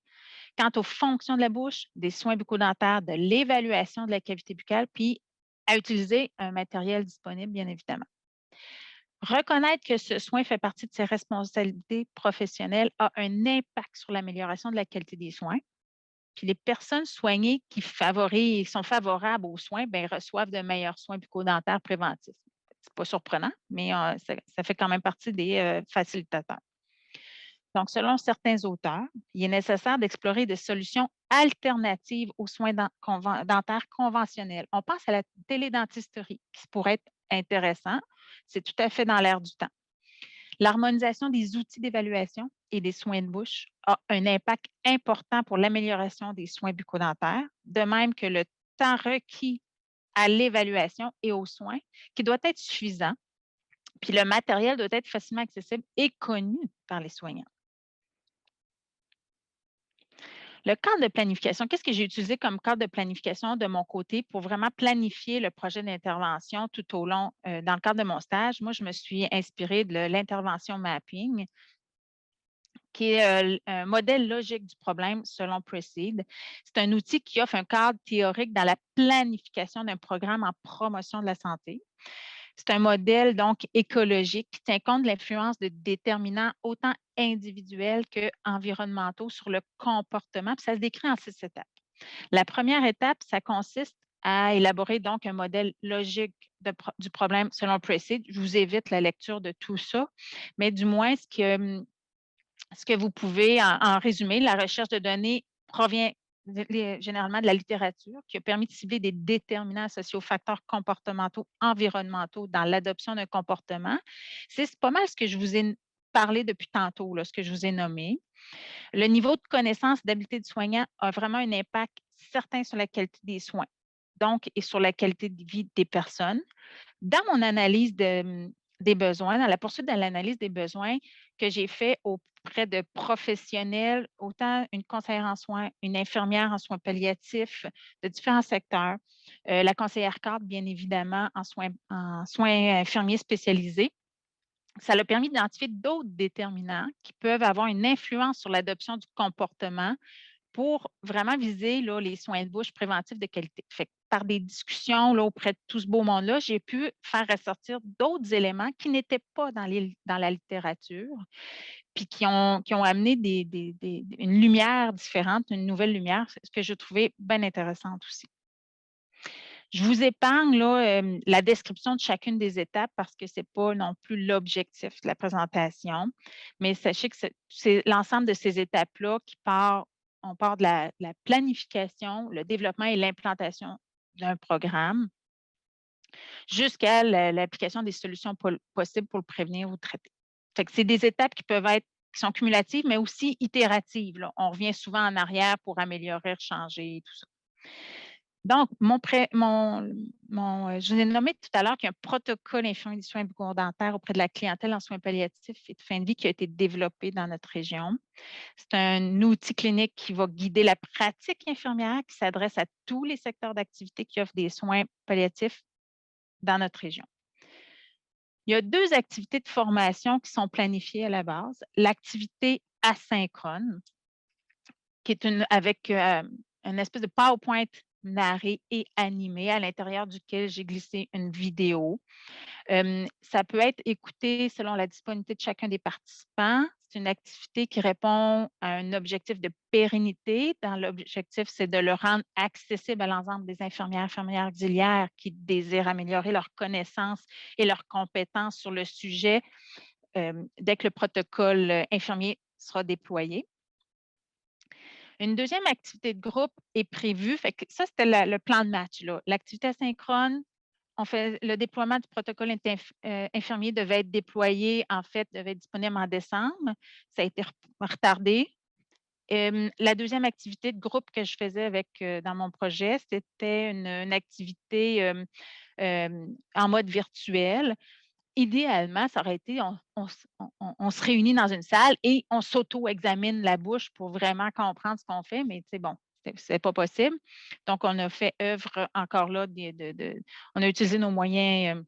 Quant aux fonctions de la bouche, des soins bucco-dentaires, de l'évaluation de la cavité buccale, puis à utiliser un matériel disponible, bien évidemment. Reconnaître que ce soin fait partie de ses responsabilités professionnelles a un impact sur l'amélioration de la qualité des soins. Puis les personnes soignées qui sont favorables aux soins, bien, reçoivent de meilleurs soins bucco-dentaires préventifs. Ce n'est pas surprenant, mais ça fait quand même partie des facilitateurs. Donc, selon certains auteurs, il est nécessaire d'explorer des solutions alternatives aux soins dentaires conventionnels. On pense à la télédentisterie, qui pourrait être intéressant. C'est tout à fait dans l'air du temps. L'harmonisation des outils d'évaluation et des soins de bouche a un impact important pour l'amélioration des soins bucco-dentaires, de même que le temps requis à l'évaluation et aux soins, qui doit être suffisant, puis le matériel doit être facilement accessible et connu par les soignants. Le cadre de planification, qu'est-ce que j'ai utilisé comme cadre de planification de mon côté pour vraiment planifier le projet d'intervention tout au long, dans le cadre de mon stage? Moi, je me suis inspirée de l'intervention mapping, qui est un modèle logique du problème selon Precede. C'est un outil qui offre un cadre théorique dans la planification d'un programme en promotion de la santé. C'est un modèle donc écologique qui tient compte de l'influence de déterminants autant individuels qu'environnementaux sur le comportement. Puis ça se décrit en 6 étapes. La première étape, ça consiste à élaborer donc un modèle logique du problème selon Precede. Je vous évite la lecture de tout ça, mais du moins, ce que vous pouvez en résumer, la recherche de données provient généralement de la littérature qui a permis de cibler des déterminants associés aux facteurs comportementaux, environnementaux dans l'adoption d'un comportement. C'est pas mal ce que je vous ai parlé depuis tantôt, là, ce que je vous ai nommé. Le niveau de connaissance d'habileté du soignant a vraiment un impact certain sur la qualité des soins, donc, et sur la qualité de vie des personnes. Dans mon analyse des besoins, dans la poursuite de l'analyse des besoins que j'ai fait auprès de professionnels, autant une conseillère en soins, une infirmière en soins palliatifs de différents secteurs, la conseillère cadre, bien évidemment, en soins infirmiers spécialisés. Ça a permis d'identifier d'autres déterminants qui peuvent avoir une influence sur l'adoption du comportement pour vraiment viser là, les soins de bouche préventifs de qualité. Fait que par des discussions là, auprès de tout ce beau monde-là, j'ai pu faire ressortir d'autres éléments qui n'étaient pas dans la littérature, puis qui ont amené une lumière différente, une nouvelle lumière, ce que je trouvais bien intéressante aussi. Je vous épargne là, la description de chacune des étapes parce que ce n'est pas non plus l'objectif de la présentation, mais sachez que c'est l'ensemble de ces étapes-là on part de la planification, le développement et l'implantation d'un programme jusqu'à l'application des solutions possibles pour le prévenir ou le traiter. Fait que c'est des étapes qui sont cumulatives, mais aussi itératives, là. On revient souvent en arrière pour améliorer, changer et tout ça. Donc, je vous ai nommé tout à l'heure qu'il y a un protocole infirmier des soins bucco-dentaires auprès de la clientèle en soins palliatifs et de fin de vie qui a été développé dans notre région. C'est un outil clinique qui va guider la pratique infirmière qui s'adresse à tous les secteurs d'activité qui offrent des soins palliatifs dans notre région. Il y a 2 activités de formation qui sont planifiées à la base. L'activité asynchrone, qui est avec une espèce de PowerPoint narré et animé, à l'intérieur duquel j'ai glissé une vidéo. Ça peut être écouté selon la disponibilité de chacun des participants. C'est une activité qui répond à un objectif de pérennité. Dans l'objectif, c'est de le rendre accessible à l'ensemble des infirmières, infirmières auxiliaires qui désirent améliorer leurs connaissances et leurs compétences sur le sujet dès que le protocole infirmier sera déployé. Une deuxième activité de groupe est prévue. Fait que ça, c'était le plan de match. L'activité asynchrone, on fait le déploiement du protocole infirmier devait être déployé, en fait, devait être disponible en décembre. Ça a été retardé. La deuxième activité de groupe que je faisais dans mon projet, c'était une activité en mode virtuel. Idéalement, ça aurait été, on se réunit dans une salle et on s'auto-examine la bouche pour vraiment comprendre ce qu'on fait, mais bon, c'est pas possible. Donc, on a fait œuvre encore là, on a utilisé nos moyens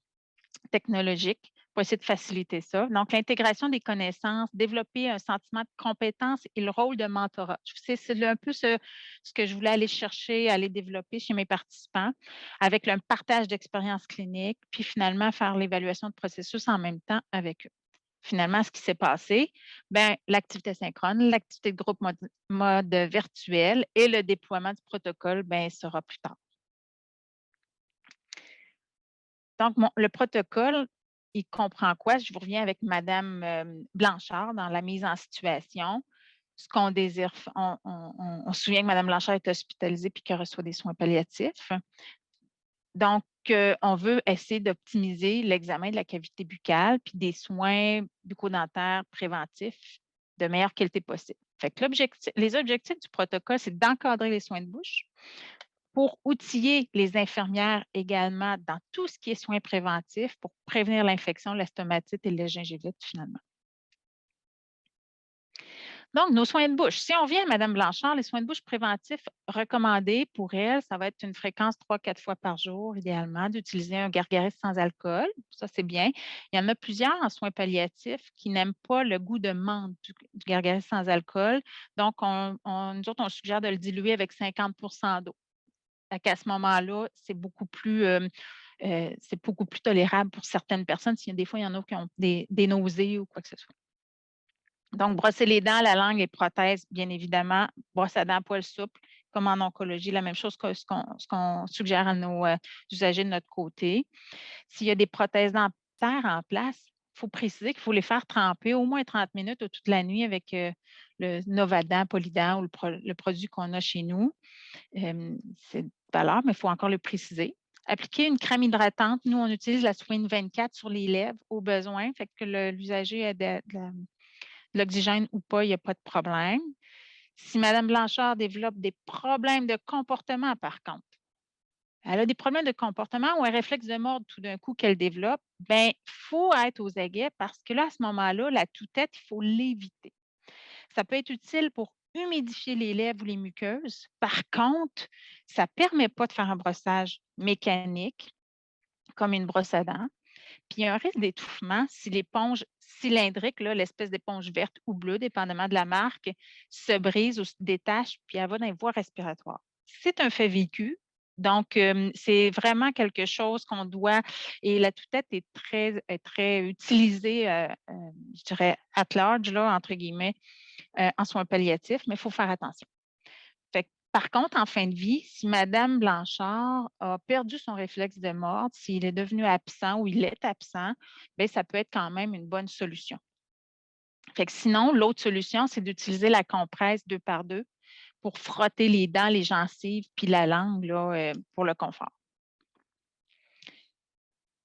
technologiques pour essayer de faciliter ça. Donc, l'intégration des connaissances, développer un sentiment de compétence et le rôle de mentorat. C'est un peu ce que je voulais aller chercher, aller développer chez mes participants avec le partage d'expériences cliniques, puis finalement faire l'évaluation de processus en même temps avec eux. Finalement, ce qui s'est passé, l'activité synchrone, l'activité de groupe mode virtuel et le déploiement du protocole sera plus tard. Donc, le protocole, il comprend quoi? Je vous reviens avec Mme Blanchard dans la mise en situation. Ce qu'on désire, on se souvient que Mme Blanchard est hospitalisée puis qu'elle reçoit des soins palliatifs. Donc, on veut essayer d'optimiser l'examen de la cavité buccale puis des soins bucco-dentaires préventifs de meilleure qualité possible. Fait que les objectifs du protocole, c'est d'encadrer les soins de bouche, pour outiller les infirmières également dans tout ce qui est soins préventifs pour prévenir l'infection, la stomatite et la gingivite finalement. Donc, nos soins de bouche. Si on vient à Mme Blanchard, les soins de bouche préventifs recommandés pour elle, ça va être une fréquence 3-4 fois par jour, idéalement, d'utiliser un gargarisme sans alcool. Ça, c'est bien. Il y en a plusieurs en soins palliatifs qui n'aiment pas le goût de menthe du gargarisme sans alcool. Donc, nous autres, on suggère de le diluer avec 50 d'eau. À ce moment-là, c'est beaucoup plus tolérable pour certaines personnes. Des fois, il y en a qui ont des nausées ou quoi que ce soit. Donc, brosser les dents, la langue, les prothèses, bien évidemment, brosse à dents, poil souple, comme en oncologie, la même chose que ce qu'on suggère à nos usagers de notre côté. S'il y a des prothèses dentaires en place, il faut préciser qu'il faut les faire tremper au moins 30 minutes ou toute la nuit avec le Novadent, Polydent ou le produit qu'on a chez nous. C'est de valeur, mais il faut encore le préciser. Appliquer une crème hydratante. Nous, on utilise la Swin 24 sur les lèvres au besoin. Fait que l'usager a de l'oxygène ou pas, il n'y a pas de problème. Si Mme Blanchard développe des problèmes de comportement, par contre, elle a des problèmes de comportement ou un réflexe de mordre tout d'un coup qu'elle développe, il faut être aux aguets parce que là, à ce moment-là, la toux-tête, il faut l'éviter. Ça peut être utile pour humidifier les lèvres ou les muqueuses. Par contre, ça ne permet pas de faire un brossage mécanique comme une brosse à dents. Puis il y a un risque d'étouffement si l'éponge cylindrique, l'espèce d'éponge verte ou bleue, dépendamment de la marque, se brise ou se détache, puis elle va dans les voies respiratoires. C'est un fait vécu. Donc, c'est vraiment quelque chose qu'on doit, et la toux-tête est très utilisée, je dirais, at large, entre guillemets, en soins palliatifs, mais il faut faire attention. Par contre, en fin de vie, si Mme Blanchard a perdu son réflexe de mordre, s'il est devenu absent ou il est absent, ça peut être quand même une bonne solution. Sinon, l'autre solution, c'est d'utiliser la compresse 2 par 2 pour frotter les dents, les gencives, puis la langue pour le confort.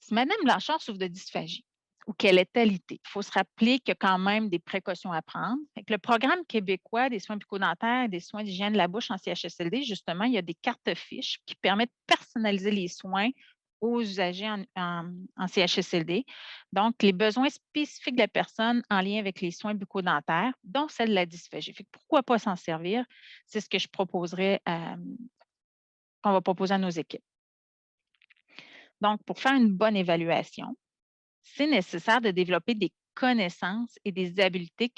Si Mme Blanchard souffre de dysphagie ou qu'elle est alitée, il faut se rappeler qu'il y a quand même des précautions à prendre. Le programme québécois des soins bucco-dentaires et des soins d'hygiène de la bouche en CHSLD, justement, il y a des cartes fiches qui permettent de personnaliser les soins aux usagers en CHSLD. Donc, les besoins spécifiques de la personne en lien avec les soins bucco-dentaires, dont celle de la dysphagie. Pourquoi pas s'en servir? C'est ce que je proposerais, qu'on va proposer à nos équipes. Donc, pour faire une bonne évaluation, c'est nécessaire de développer des connaissances et des habiletés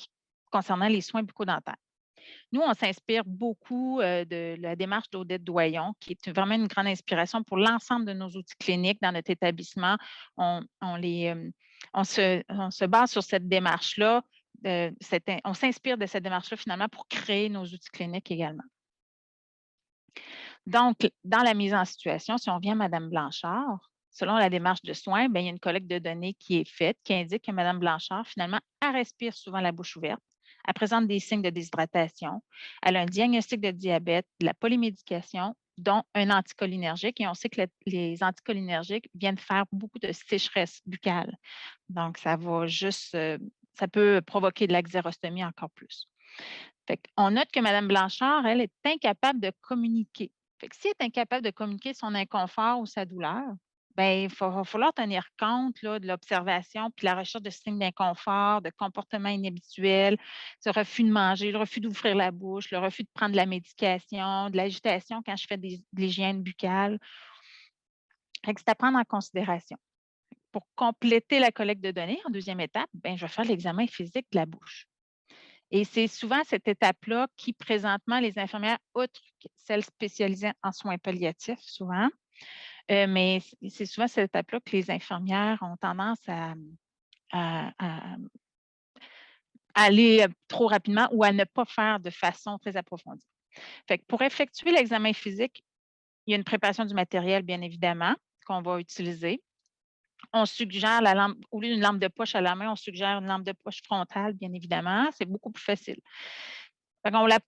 concernant les soins bucco-dentaires. Nous, on s'inspire beaucoup de la démarche d'Odette Doyon, qui est vraiment une grande inspiration pour l'ensemble de nos outils cliniques dans notre établissement. On se base sur cette démarche-là. On s'inspire de cette démarche-là finalement pour créer nos outils cliniques également. Donc, dans la mise en situation, si on vient à Mme Blanchard, selon la démarche de soins, bien, il y a une collecte de données qui est faite, qui indique que Mme Blanchard, finalement, elle respire souvent la bouche ouverte, elle présente des signes de déshydratation, elle a un diagnostic de diabète, de la polymédication, dont un anticholinergique, et on sait que les anticholinergiques viennent faire beaucoup de sécheresse buccale. Donc, ça peut provoquer de la xérostomie encore plus. On note que Mme Blanchard, elle, est incapable de communiquer. Si elle est incapable de communiquer son inconfort ou sa douleur, bien, il va falloir tenir compte là, de l'observation puis la recherche de signes d'inconfort, de comportements inhabituels, ce refus de manger, le refus d'ouvrir la bouche, le refus de prendre de la médication, de l'agitation quand je fais de l'hygiène buccale. C'est à prendre en considération. Pour compléter la collecte de données, en deuxième étape, bien, je vais faire l'examen physique de la bouche. Et c'est souvent cette étape-là qui, présentement, les infirmières, outre celles spécialisées en soins palliatifs, souvent, mais c'est souvent cette étape-là que les infirmières ont tendance à aller trop rapidement ou à ne pas faire de façon très approfondie. Pour effectuer l'examen physique, il y a une préparation du matériel, bien évidemment, qu'on va utiliser. On suggère la lampe, au lieu d'une lampe de poche à la main, on suggère une lampe de poche frontale, bien évidemment. C'est beaucoup plus facile.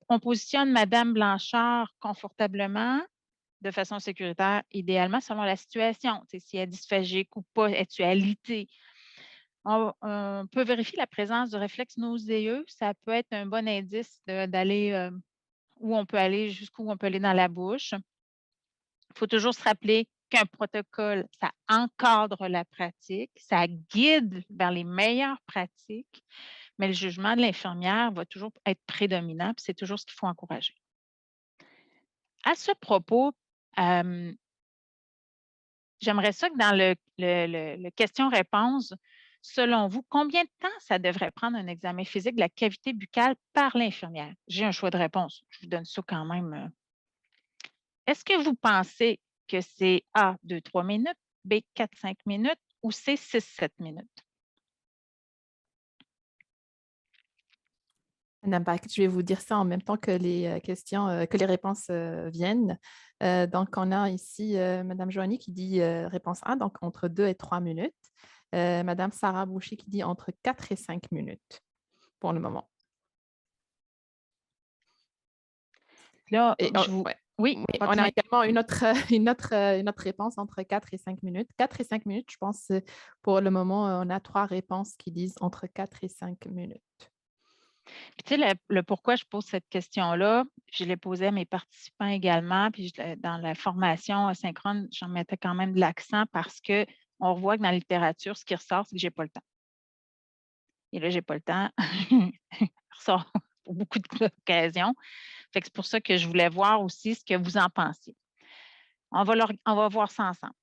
On positionne Mme Blanchard confortablement, de façon sécuritaire, idéalement selon la situation. Si elle est dysphagique ou pas, est-elle alitée? On peut vérifier la présence de réflexes nauséeux. Ça peut être un bon indice d'aller où on peut aller, jusqu'où on peut aller dans la bouche. Il faut toujours se rappeler qu'un protocole, ça encadre la pratique, ça guide vers les meilleures pratiques, mais le jugement de l'infirmière va toujours être prédominant, puis c'est toujours ce qu'il faut encourager. À ce propos, j'aimerais ça que dans le question-réponse, selon vous, combien de temps ça devrait prendre un examen physique de la cavité buccale par l'infirmière? J'ai un choix de réponse. Je vous donne ça quand même. Est-ce que vous pensez que c'est A, 2-3 minutes, B, 4-5 minutes ou C, 6-7 minutes? Madame Paquette, je vais vous dire ça en même temps que les questions, que les réponses viennent. Donc, on a ici Madame Joanie qui dit réponse A, donc entre 2 et 3 minutes. Madame Sarah Boucher qui dit entre 4 et 5 minutes pour le moment. Là, Et, ouais. Oui, on a également une autre réponse entre 4 et 5 minutes. 4 et 5 minutes, je pense, pour le moment, on a 3 réponses qui disent entre 4 et 5 minutes. Puis, tu sais, le pourquoi je pose cette question-là, je l'ai posée à mes participants également, puis dans la formation asynchrone, j'en mettais quand même de l'accent parce qu'on revoit que dans la littérature, ce qui ressort, c'est que je n'ai pas le temps. Et là, je n'ai pas le temps. Ça ressort pour beaucoup d'occasions. C'est pour ça que je voulais voir aussi ce que vous en pensiez. On va voir ça ensemble.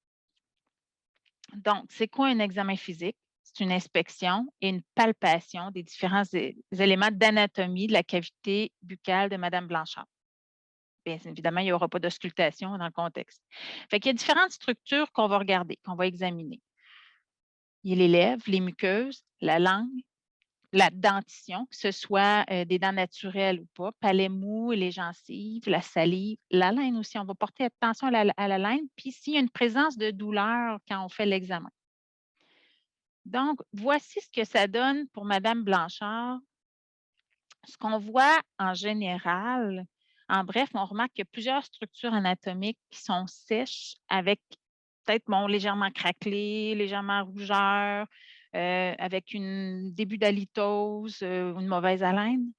Donc, c'est quoi un examen physique? C'est une inspection et une palpation des différents éléments d'anatomie de la cavité buccale de Mme Blanchard. Bien évidemment, il n'y aura pas d'auscultation dans le contexte. Il y a différentes structures qu'on va regarder, qu'on va examiner. Il y a les lèvres, les muqueuses, la langue, la dentition, que ce soit des dents naturelles ou pas, palais mou, les gencives, la salive, la laine aussi. On va porter attention à la laine, puis s'il y a une présence de douleur quand on fait l'examen. Donc, voici ce que ça donne pour Mme Blanchard. Ce qu'on voit en général, en bref, on remarque qu'il y a plusieurs structures anatomiques qui sont sèches avec peut-être légèrement craquelées, légèrement rougeur, avec un début d'halitose ou une mauvaise haleine.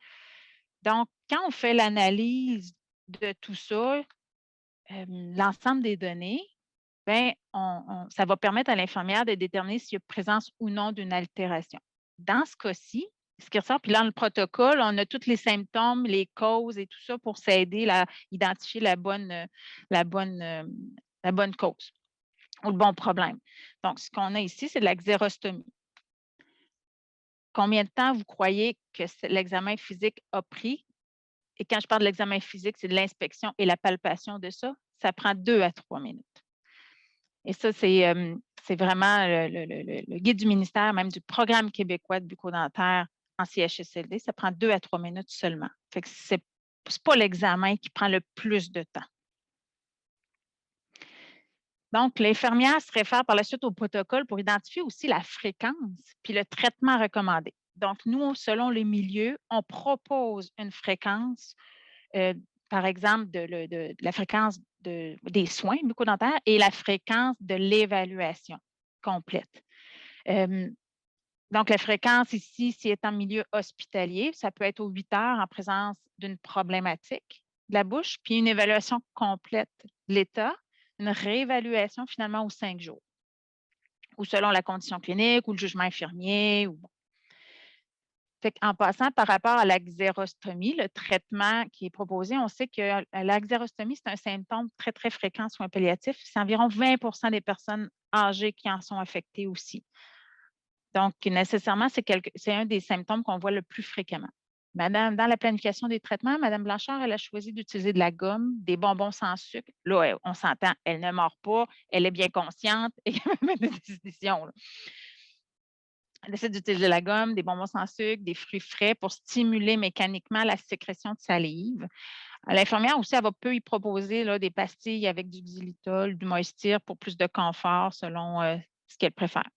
Donc, quand on fait l'analyse de tout ça, l'ensemble des données, bien, ça va permettre à l'infirmière de déterminer s'il y a présence ou non d'une altération. Dans ce cas-ci, ce qui ressort, puis dans le protocole, on a tous les symptômes, les causes et tout ça pour s'aider à identifier la bonne cause ou le bon problème. Donc, ce qu'on a ici, c'est de la xérostomie. Combien de temps vous croyez que l'examen physique a pris? Et quand je parle de l'examen physique, c'est de l'inspection et la palpation de ça. Ça prend 2 à 3 minutes. Et ça, c'est vraiment le guide du ministère, même du Programme québécois de bucco-dentaire en CHSLD. Ça prend 2 à 3 minutes seulement. Fait que c'est pas l'examen qui prend le plus de temps. Donc, l'infirmière se réfère par la suite au protocole pour identifier aussi la fréquence puis le traitement recommandé. Donc, nous, selon les milieux, on propose une fréquence, par exemple, de la fréquence des soins bucco-dentaires et la fréquence de l'évaluation complète. Donc, la fréquence ici, si est en milieu hospitalier, ça peut être aux 8 heures en présence d'une problématique de la bouche, puis une évaluation complète de l'état, une réévaluation finalement aux 5 jours, ou selon la condition clinique ou le jugement infirmier. Fait en passant par rapport à la xérostomie, le traitement qui est proposé, on sait que la xérostomie, c'est un symptôme très, très fréquent en soins palliatifs. C'est environ 20 des personnes âgées qui en sont affectées aussi. Donc, nécessairement, c'est un des symptômes qu'on voit le plus fréquemment. Dans la planification des traitements, Mme Blanchard, elle a choisi d'utiliser de la gomme, des bonbons sans sucre. Là, on s'entend, elle ne mord pas, elle est bien consciente et elle met des décisions. Là. Elle essaie d'utiliser de la gomme, des bonbons sans sucre, des fruits frais pour stimuler mécaniquement la sécrétion de salive. L'infirmière aussi, elle peut y proposer là, des pastilles avec du xylitol, du Moistir pour plus de confort selon ce qu'elle préfère.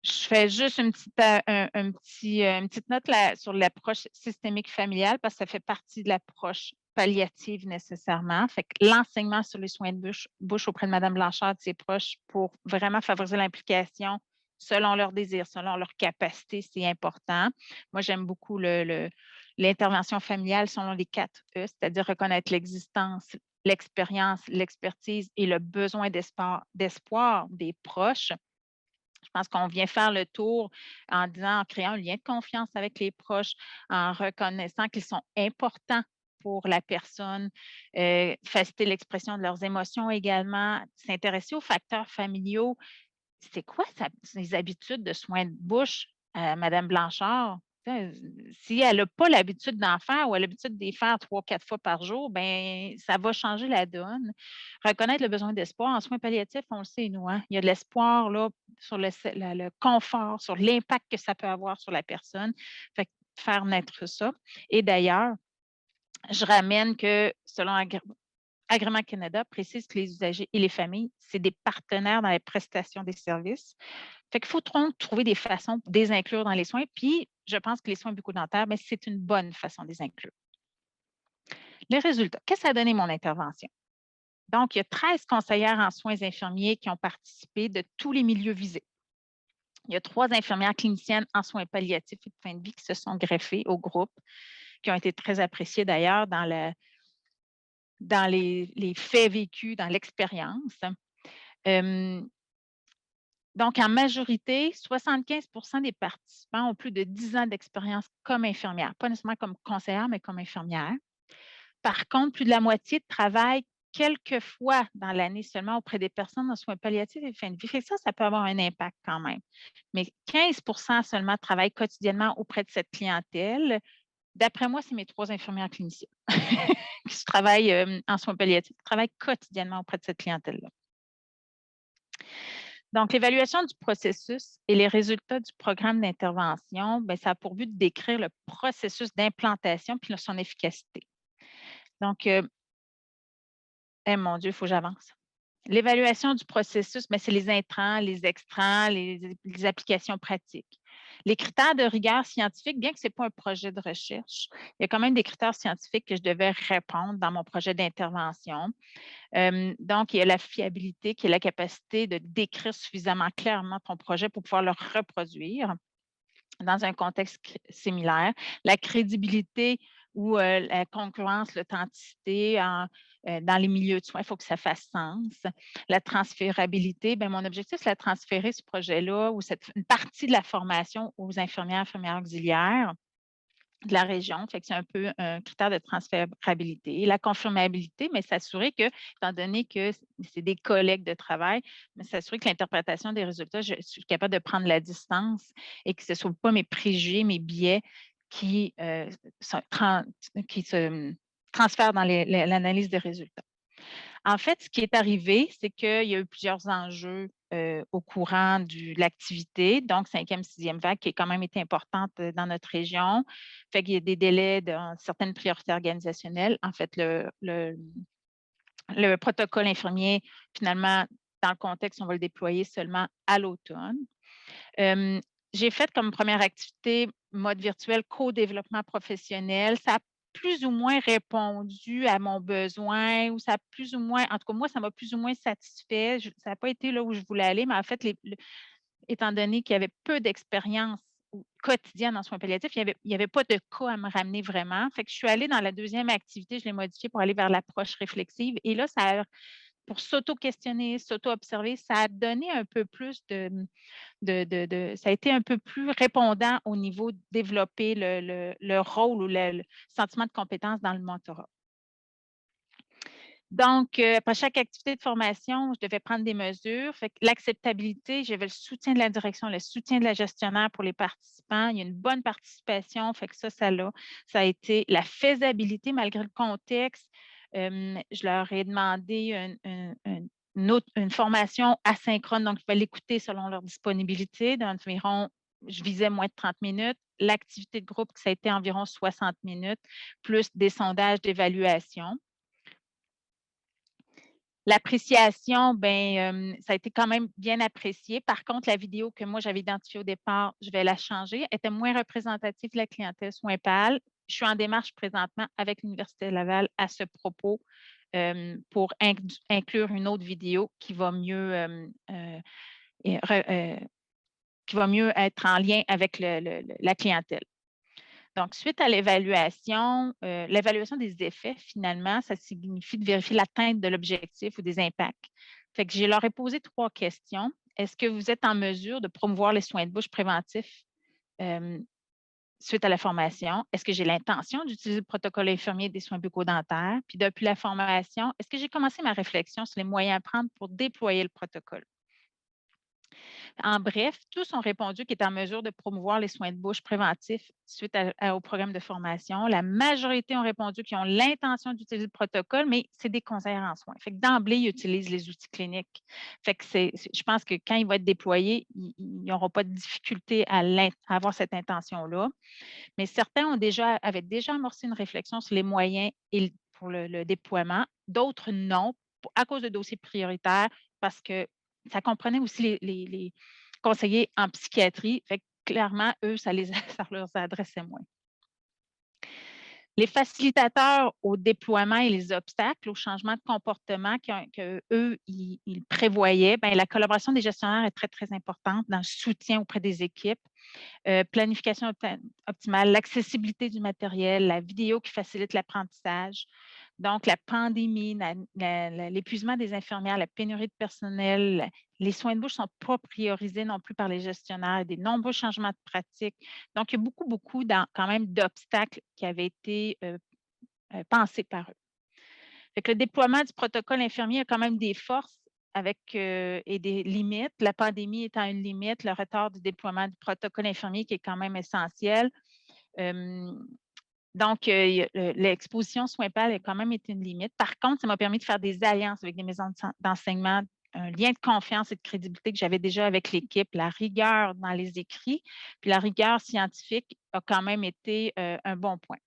Je fais juste une petite note là, sur l'approche systémique familiale parce que ça fait partie de l'approche palliative nécessairement. Fait que l'enseignement sur les soins de bouche auprès de Mme Blanchard et de ses proches pour vraiment favoriser l'implication selon leurs désirs, selon leurs capacités, c'est important. Moi, j'aime beaucoup l'intervention familiale selon les 4 E, c'est-à-dire reconnaître l'existence, l'expérience, l'expertise et le besoin d'espoir des proches. Je pense qu'on vient faire le tour en créant un lien de confiance avec les proches, en reconnaissant qu'ils sont importants pour la personne, faciliter l'expression de leurs émotions également, s'intéresser aux facteurs familiaux. C'est quoi ses habitudes de soins de bouche, Mme Blanchard? Si elle n'a pas l'habitude d'en faire ou elle a l'habitude d'y faire 3-4 fois par jour, bien, ça va changer la donne. Reconnaître le besoin d'espoir en soins palliatifs, on le sait, nous, hein? Il y a de l'espoir là, sur le confort, sur l'impact que ça peut avoir sur la personne. Fait que faire naître ça. Et d'ailleurs, je ramène que selon Agrément Canada précise que les usagers et les familles, c'est des partenaires dans la prestation des services. Fait qu'il faut trouver des façons de les inclure dans les soins. Puis, je pense que les soins bucco-dentaires, c'est une bonne façon de les inclure. Les résultats. Qu'est-ce que ça a donné mon intervention? Donc, il y a 13 conseillères en soins infirmiers qui ont participé de tous les milieux visés. Il y a 3 infirmières cliniciennes en soins palliatifs et de fin de vie qui se sont greffées au groupe, qui ont été très appréciées d'ailleurs dans les faits vécus, dans l'expérience. Donc, en majorité, 75 des participants ont plus de 10 ans d'expérience comme infirmière, pas nécessairement comme conseillère, mais comme infirmière. Par contre, plus de la moitié travaillent quelques fois dans l'année seulement auprès des personnes en soins palliatifs et fin de vie. Ça peut avoir un impact quand même. Mais 15 seulement travaillent quotidiennement auprès de cette clientèle. D'après moi, c'est mes 3 infirmières cliniciennes qui travaillent en soins palliatifs, qui travaillent quotidiennement auprès de cette clientèle-là. Donc, l'évaluation du processus et les résultats du programme d'intervention, ça a pour but de décrire le processus d'implantation puis son efficacité. Donc, mon Dieu, il faut que j'avance. L'évaluation du processus, c'est les intrants, les extrants, les applications pratiques. Les critères de rigueur scientifique, bien que ce n'est pas un projet de recherche, il y a quand même des critères scientifiques que je devais répondre dans mon projet d'intervention. Donc, il y a la fiabilité, qui est la capacité de décrire suffisamment clairement ton projet pour pouvoir le reproduire dans un contexte similaire. La crédibilité ou la concurrence, l'authenticité dans les milieux de soins, il faut que ça fasse sens. La transférabilité, mon objectif, c'est de transférer ce projet-là ou une partie de la formation aux infirmières auxiliaires de la région. Fait que c'est un peu un critère de transférabilité. Et la confirmabilité, mais s'assurer que, étant donné que c'est des collègues de travail, mais s'assurer que l'interprétation des résultats, je suis capable de prendre la distance et que ce ne soit pas mes préjugés, mes biais qui, qui se transfèrent dans l'analyse des résultats. En fait, ce qui est arrivé, c'est qu'il y a eu plusieurs enjeux au courant de l'activité, donc 5e, 6e vague, qui a quand même été importante dans notre région. Fait qu'il y a des délais dans certaines priorités organisationnelles. En fait, le protocole infirmier, finalement, dans le contexte, on va le déployer seulement à l'automne. J'ai fait comme première activité mode virtuel co-développement professionnel. Ça a plus ou moins répondu à mon besoin ou ça a plus ou moins, en tout cas, moi, ça m'a plus ou moins satisfait. Ça n'a pas été là où je voulais aller, mais en fait, étant donné qu'il y avait peu d'expérience quotidienne en soins palliatifs, il n'y avait pas de cas à me ramener vraiment. Fait que je suis allée dans la deuxième activité, je l'ai modifiée pour aller vers l'approche réflexive. Et là, pour s'auto-questionner, s'auto-observer, ça a donné un peu plus ça a été un peu plus répondant au niveau de développer le rôle ou le sentiment de compétence dans le mentorat. Donc, après chaque activité de formation, je devais prendre des mesures. Fait que l'acceptabilité, j'avais le soutien de la direction, le soutien de la gestionnaire pour les participants. Il y a une bonne participation, fait que ça a été la faisabilité malgré le contexte. Je leur ai demandé une formation asynchrone, donc je vais l'écouter selon leur disponibilité d'environ, je visais moins de 30 minutes. L'activité de groupe, ça a été environ 60 minutes, plus des sondages d'évaluation. L'appréciation, ça a été quand même bien apprécié. Par contre, la vidéo que moi, j'avais identifiée au départ, je vais la changer, était moins représentative de la clientèle soins PAL. Je suis en démarche présentement avec l'Université Laval à ce propos pour inclure une autre vidéo qui va mieux être en lien avec la clientèle. Donc, suite à l'évaluation des effets, finalement, ça signifie de vérifier l'atteinte de l'objectif ou des impacts. Fait que je leur ai posé 3 questions. Est-ce que vous êtes en mesure de promouvoir les soins de bouche préventifs suite à la formation? Est-ce que j'ai l'intention d'utiliser le protocole infirmier des soins bucco-dentaires? Puis depuis la formation, est-ce que j'ai commencé ma réflexion sur les moyens à prendre pour déployer le protocole? En bref, tous ont répondu qu'ils étaient en mesure de promouvoir les soins de bouche préventifs suite au programme de formation. La majorité ont répondu qu'ils ont l'intention d'utiliser le protocole, mais c'est des conseillers en soins. Fait que d'emblée, ils utilisent les outils cliniques. Fait que je pense que quand il va être déployé, ils n'auront pas de difficulté à avoir cette intention-là. Mais certains avaient déjà amorcé une réflexion sur les moyens pour le déploiement. D'autres non, à cause de dossiers prioritaires, parce que ça comprenait aussi les conseillers en psychiatrie. Fait que clairement, eux, ça leur adressait moins. Les facilitateurs au déploiement et les obstacles au changement de comportement qu'eux, ils prévoyaient, la collaboration des gestionnaires est très, très importante dans le soutien auprès des équipes. Planification optimale, l'accessibilité du matériel, la vidéo qui facilite l'apprentissage. Donc, la pandémie, l'épuisement des infirmières, la pénurie de personnel, les soins de bouche ne sont pas priorisés non plus par les gestionnaires, des nombreux changements de pratiques. Donc, il y a beaucoup quand même d'obstacles qui avaient été pensés par eux. Fait que le déploiement du protocole infirmier a quand même des forces et des limites. La pandémie étant une limite, le retard du déploiement du protocole infirmier qui est quand même essentiel. Donc, l'exposition soins PAL a quand même été une limite. Par contre, ça m'a permis de faire des alliances avec des maisons d'enseignement, un lien de confiance et de crédibilité que j'avais déjà avec l'équipe, la rigueur dans les écrits, puis la rigueur scientifique a quand même été un bon point.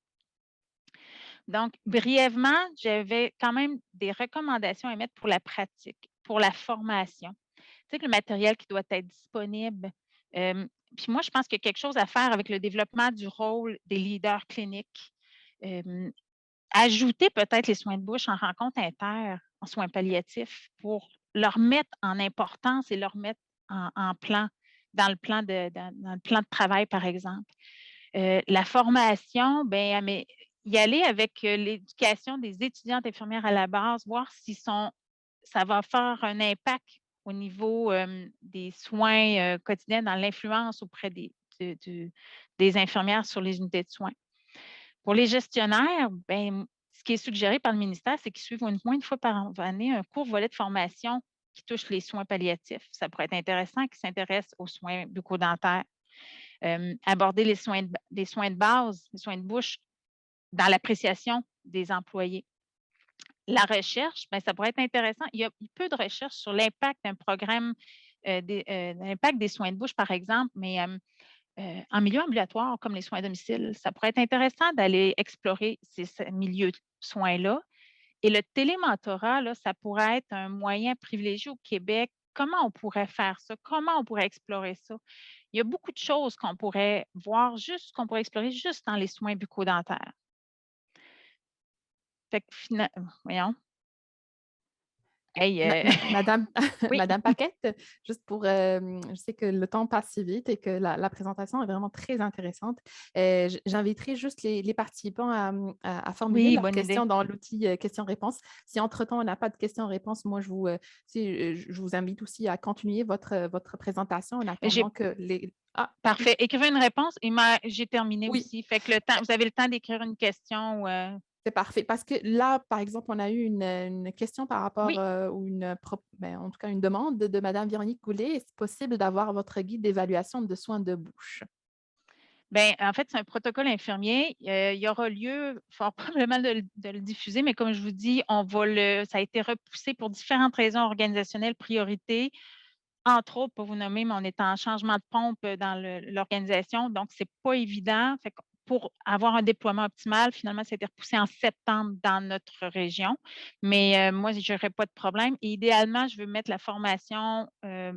Donc, brièvement, j'avais quand même des recommandations à mettre pour la pratique, pour la formation. Tu sais, que le matériel qui doit être disponible. Puis moi, je pense qu'il y a quelque chose à faire avec le développement du rôle des leaders cliniques. Ajouter peut-être les soins de bouche en rencontre inter, en soins palliatifs, pour leur mettre en importance et leur mettre en plan, dans le plan de travail, par exemple. La formation, y aller avec l'éducation des étudiantes infirmières à la base, voir si ça va faire un impact au niveau des soins quotidiens dans l'influence auprès des infirmières sur les unités de soins. Pour les gestionnaires, ce qui est suggéré par le ministère, c'est qu'ils suivent au moins une fois par année un court volet de formation qui touche les soins palliatifs. Ça pourrait être intéressant qu'ils s'intéressent aux soins bucco-dentaires. aborder les soins de base, les soins de bouche dans l'appréciation des employés. La recherche, ben, ça pourrait être intéressant. Il y a peu de recherche sur l'impact d'un programme, l'impact des soins de bouche, par exemple, mais en milieu ambulatoire, comme les soins à domicile, ça pourrait être intéressant d'aller explorer ces milieux de soins-là. Et le télémentorat, là, ça pourrait être un moyen privilégié au Québec. Comment on pourrait faire ça? Comment on pourrait explorer ça? Il y a beaucoup de choses qu'on pourrait voir, juste qu'on pourrait explorer juste dans les soins bucco-dentaires. Fait que voyons. Hey, Madame, oui, Madame Paquette, juste pour, je sais que le temps passe si vite et que la présentation est vraiment très intéressante. J'inviterai juste les participants à formuler oui, leurs bonne idée. questions dans l'outil questions-réponses. Si entre-temps, on n'a pas de questions-réponses, moi, je vous invite aussi à continuer votre présentation en J'ai attendant que les... Ah, parfait. Écrivez une réponse et j'ai terminé oui, aussi. Fait que vous avez le temps d'écrire une question. c'est parfait. Parce que là, par exemple, on a eu une question par rapport, Oui, ou en tout cas une demande de Mme Véronique Goulet. Est-ce possible d'avoir votre guide d'évaluation de soins de bouche? bien, en fait, c'est un protocole infirmier. Il y aura lieu fort probablement de le diffuser, mais comme je vous dis, ça a été repoussé pour différentes raisons organisationnelles, priorités. Entre autres, pour vous nommer, mais on est en changement de pompe dans l'organisation, donc ce n'est pas évident. Fait que pour avoir un déploiement optimal, finalement, ça a été repoussé en septembre dans notre région. Mais moi, je n'aurai pas de problème. Et idéalement, je veux mettre la formation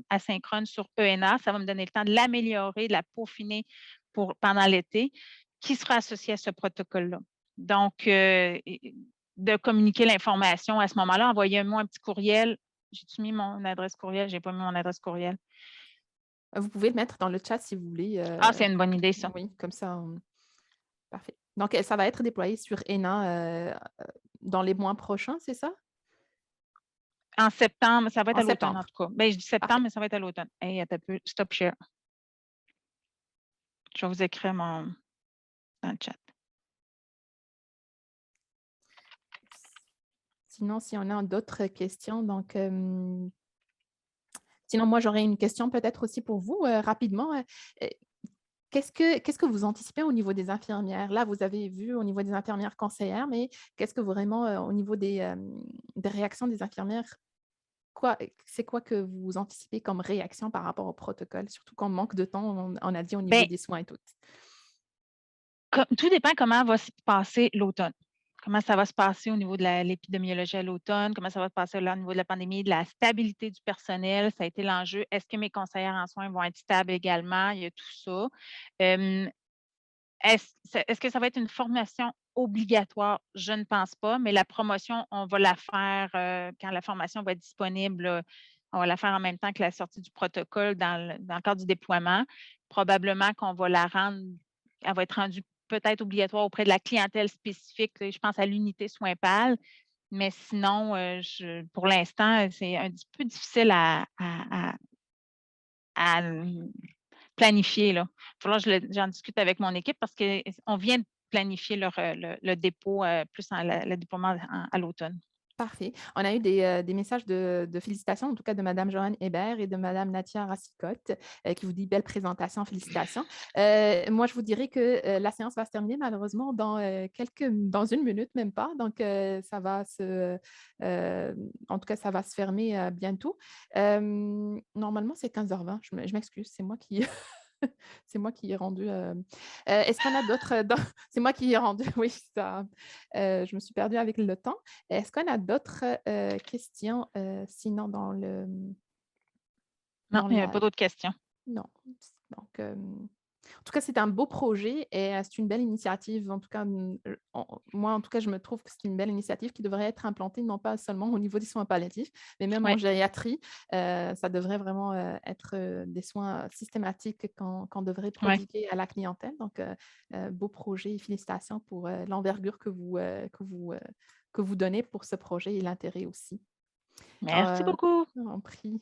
asynchrone sur ENA. Ça va me donner le temps de l'améliorer, de la peaufiner pendant l'été, qui sera associé à ce protocole-là. Donc, de communiquer l'information à ce moment-là, envoyez-moi un petit courriel. J'ai-tu mis mon adresse courriel? Je n'ai pas mis mon adresse courriel. Vous pouvez le mettre dans le chat si vous voulez. Ah, c'est une bonne idée, ça. Oui, comme ça. Parfait. Donc, ça va être déployé sur ENA dans les mois prochains, c'est ça? En septembre, ça va être En à l'automne, en septembre. tout cas. Bien, je dis septembre, Parfait. mais ça va être à l'automne. Hey, attends un peu. Stop share. Je vais vous écrire dans le chat. Sinon, si on a d'autres questions, donc... sinon, moi, j'aurais une question peut-être aussi pour vous, rapidement. Euh, qu'est-ce que vous anticipez au niveau des infirmières? Là, vous avez vu au niveau des infirmières conseillères, mais qu'est-ce que vraiment, au niveau des réactions des infirmières, c'est quoi que vous anticipez comme réaction par rapport au protocole? Surtout qu'on manque de temps, on a dit au niveau Bien, des soins et tout. tout dépend comment va se passer l'automne. Comment ça va se passer au niveau de l'épidémiologie à l'automne, comment ça va se passer au niveau de la pandémie, de la stabilité du personnel, ça a été l'enjeu. Est-ce que mes conseillères en soins vont être stables également? Il y a tout ça. Euh, Est-ce que ça va être une formation obligatoire? Je ne pense pas, mais la promotion, on va la faire quand la formation va être disponible. On va la faire en même temps que la sortie du protocole dans le cadre du déploiement. Probablement qu'on va la rendre, elle va être rendue peut-être obligatoire auprès de la clientèle spécifique. Là, je pense à l'unité soins pâles, mais sinon, pour l'instant, c'est un petit peu difficile à planifier, là. Il va falloir que j'en discute avec mon équipe parce qu'on vient de planifier le dépôt, plus le déploiement à l'automne. Parfait. On a eu des messages de félicitations, en tout cas de Mme Joanne Hébert et de Mme Natia Rassicotte, qui vous dit belle présentation, félicitations. Moi, je vous dirais que la séance va se terminer malheureusement dans une minute, même pas. Donc, ça va en tout cas, ça va se fermer bientôt. Normalement, c'est 15h20. Je m'excuse, c'est moi qui, c'est moi qui ai rendu. Est-ce qu'on a d'autres... C'est moi qui ai rendu, oui, ça. Je me suis perdue avec le temps. Est-ce qu'on a d'autres questions sinon Non, dans il n'y a la... pas d'autres questions. Non. Donc, en tout cas, c'est un beau projet et c'est une belle initiative. En tout cas, moi, en tout cas, je me trouve que c'est une belle initiative qui devrait être implantée non pas seulement au niveau des soins palliatifs, mais même Oui, en gériatrie. Ça devrait vraiment être des soins systématiques qu'on devrait oui. prodiguer à la clientèle. Donc, beau projet et félicitations pour l'envergure que vous donnez pour ce projet et l'intérêt aussi. Merci beaucoup. En prie.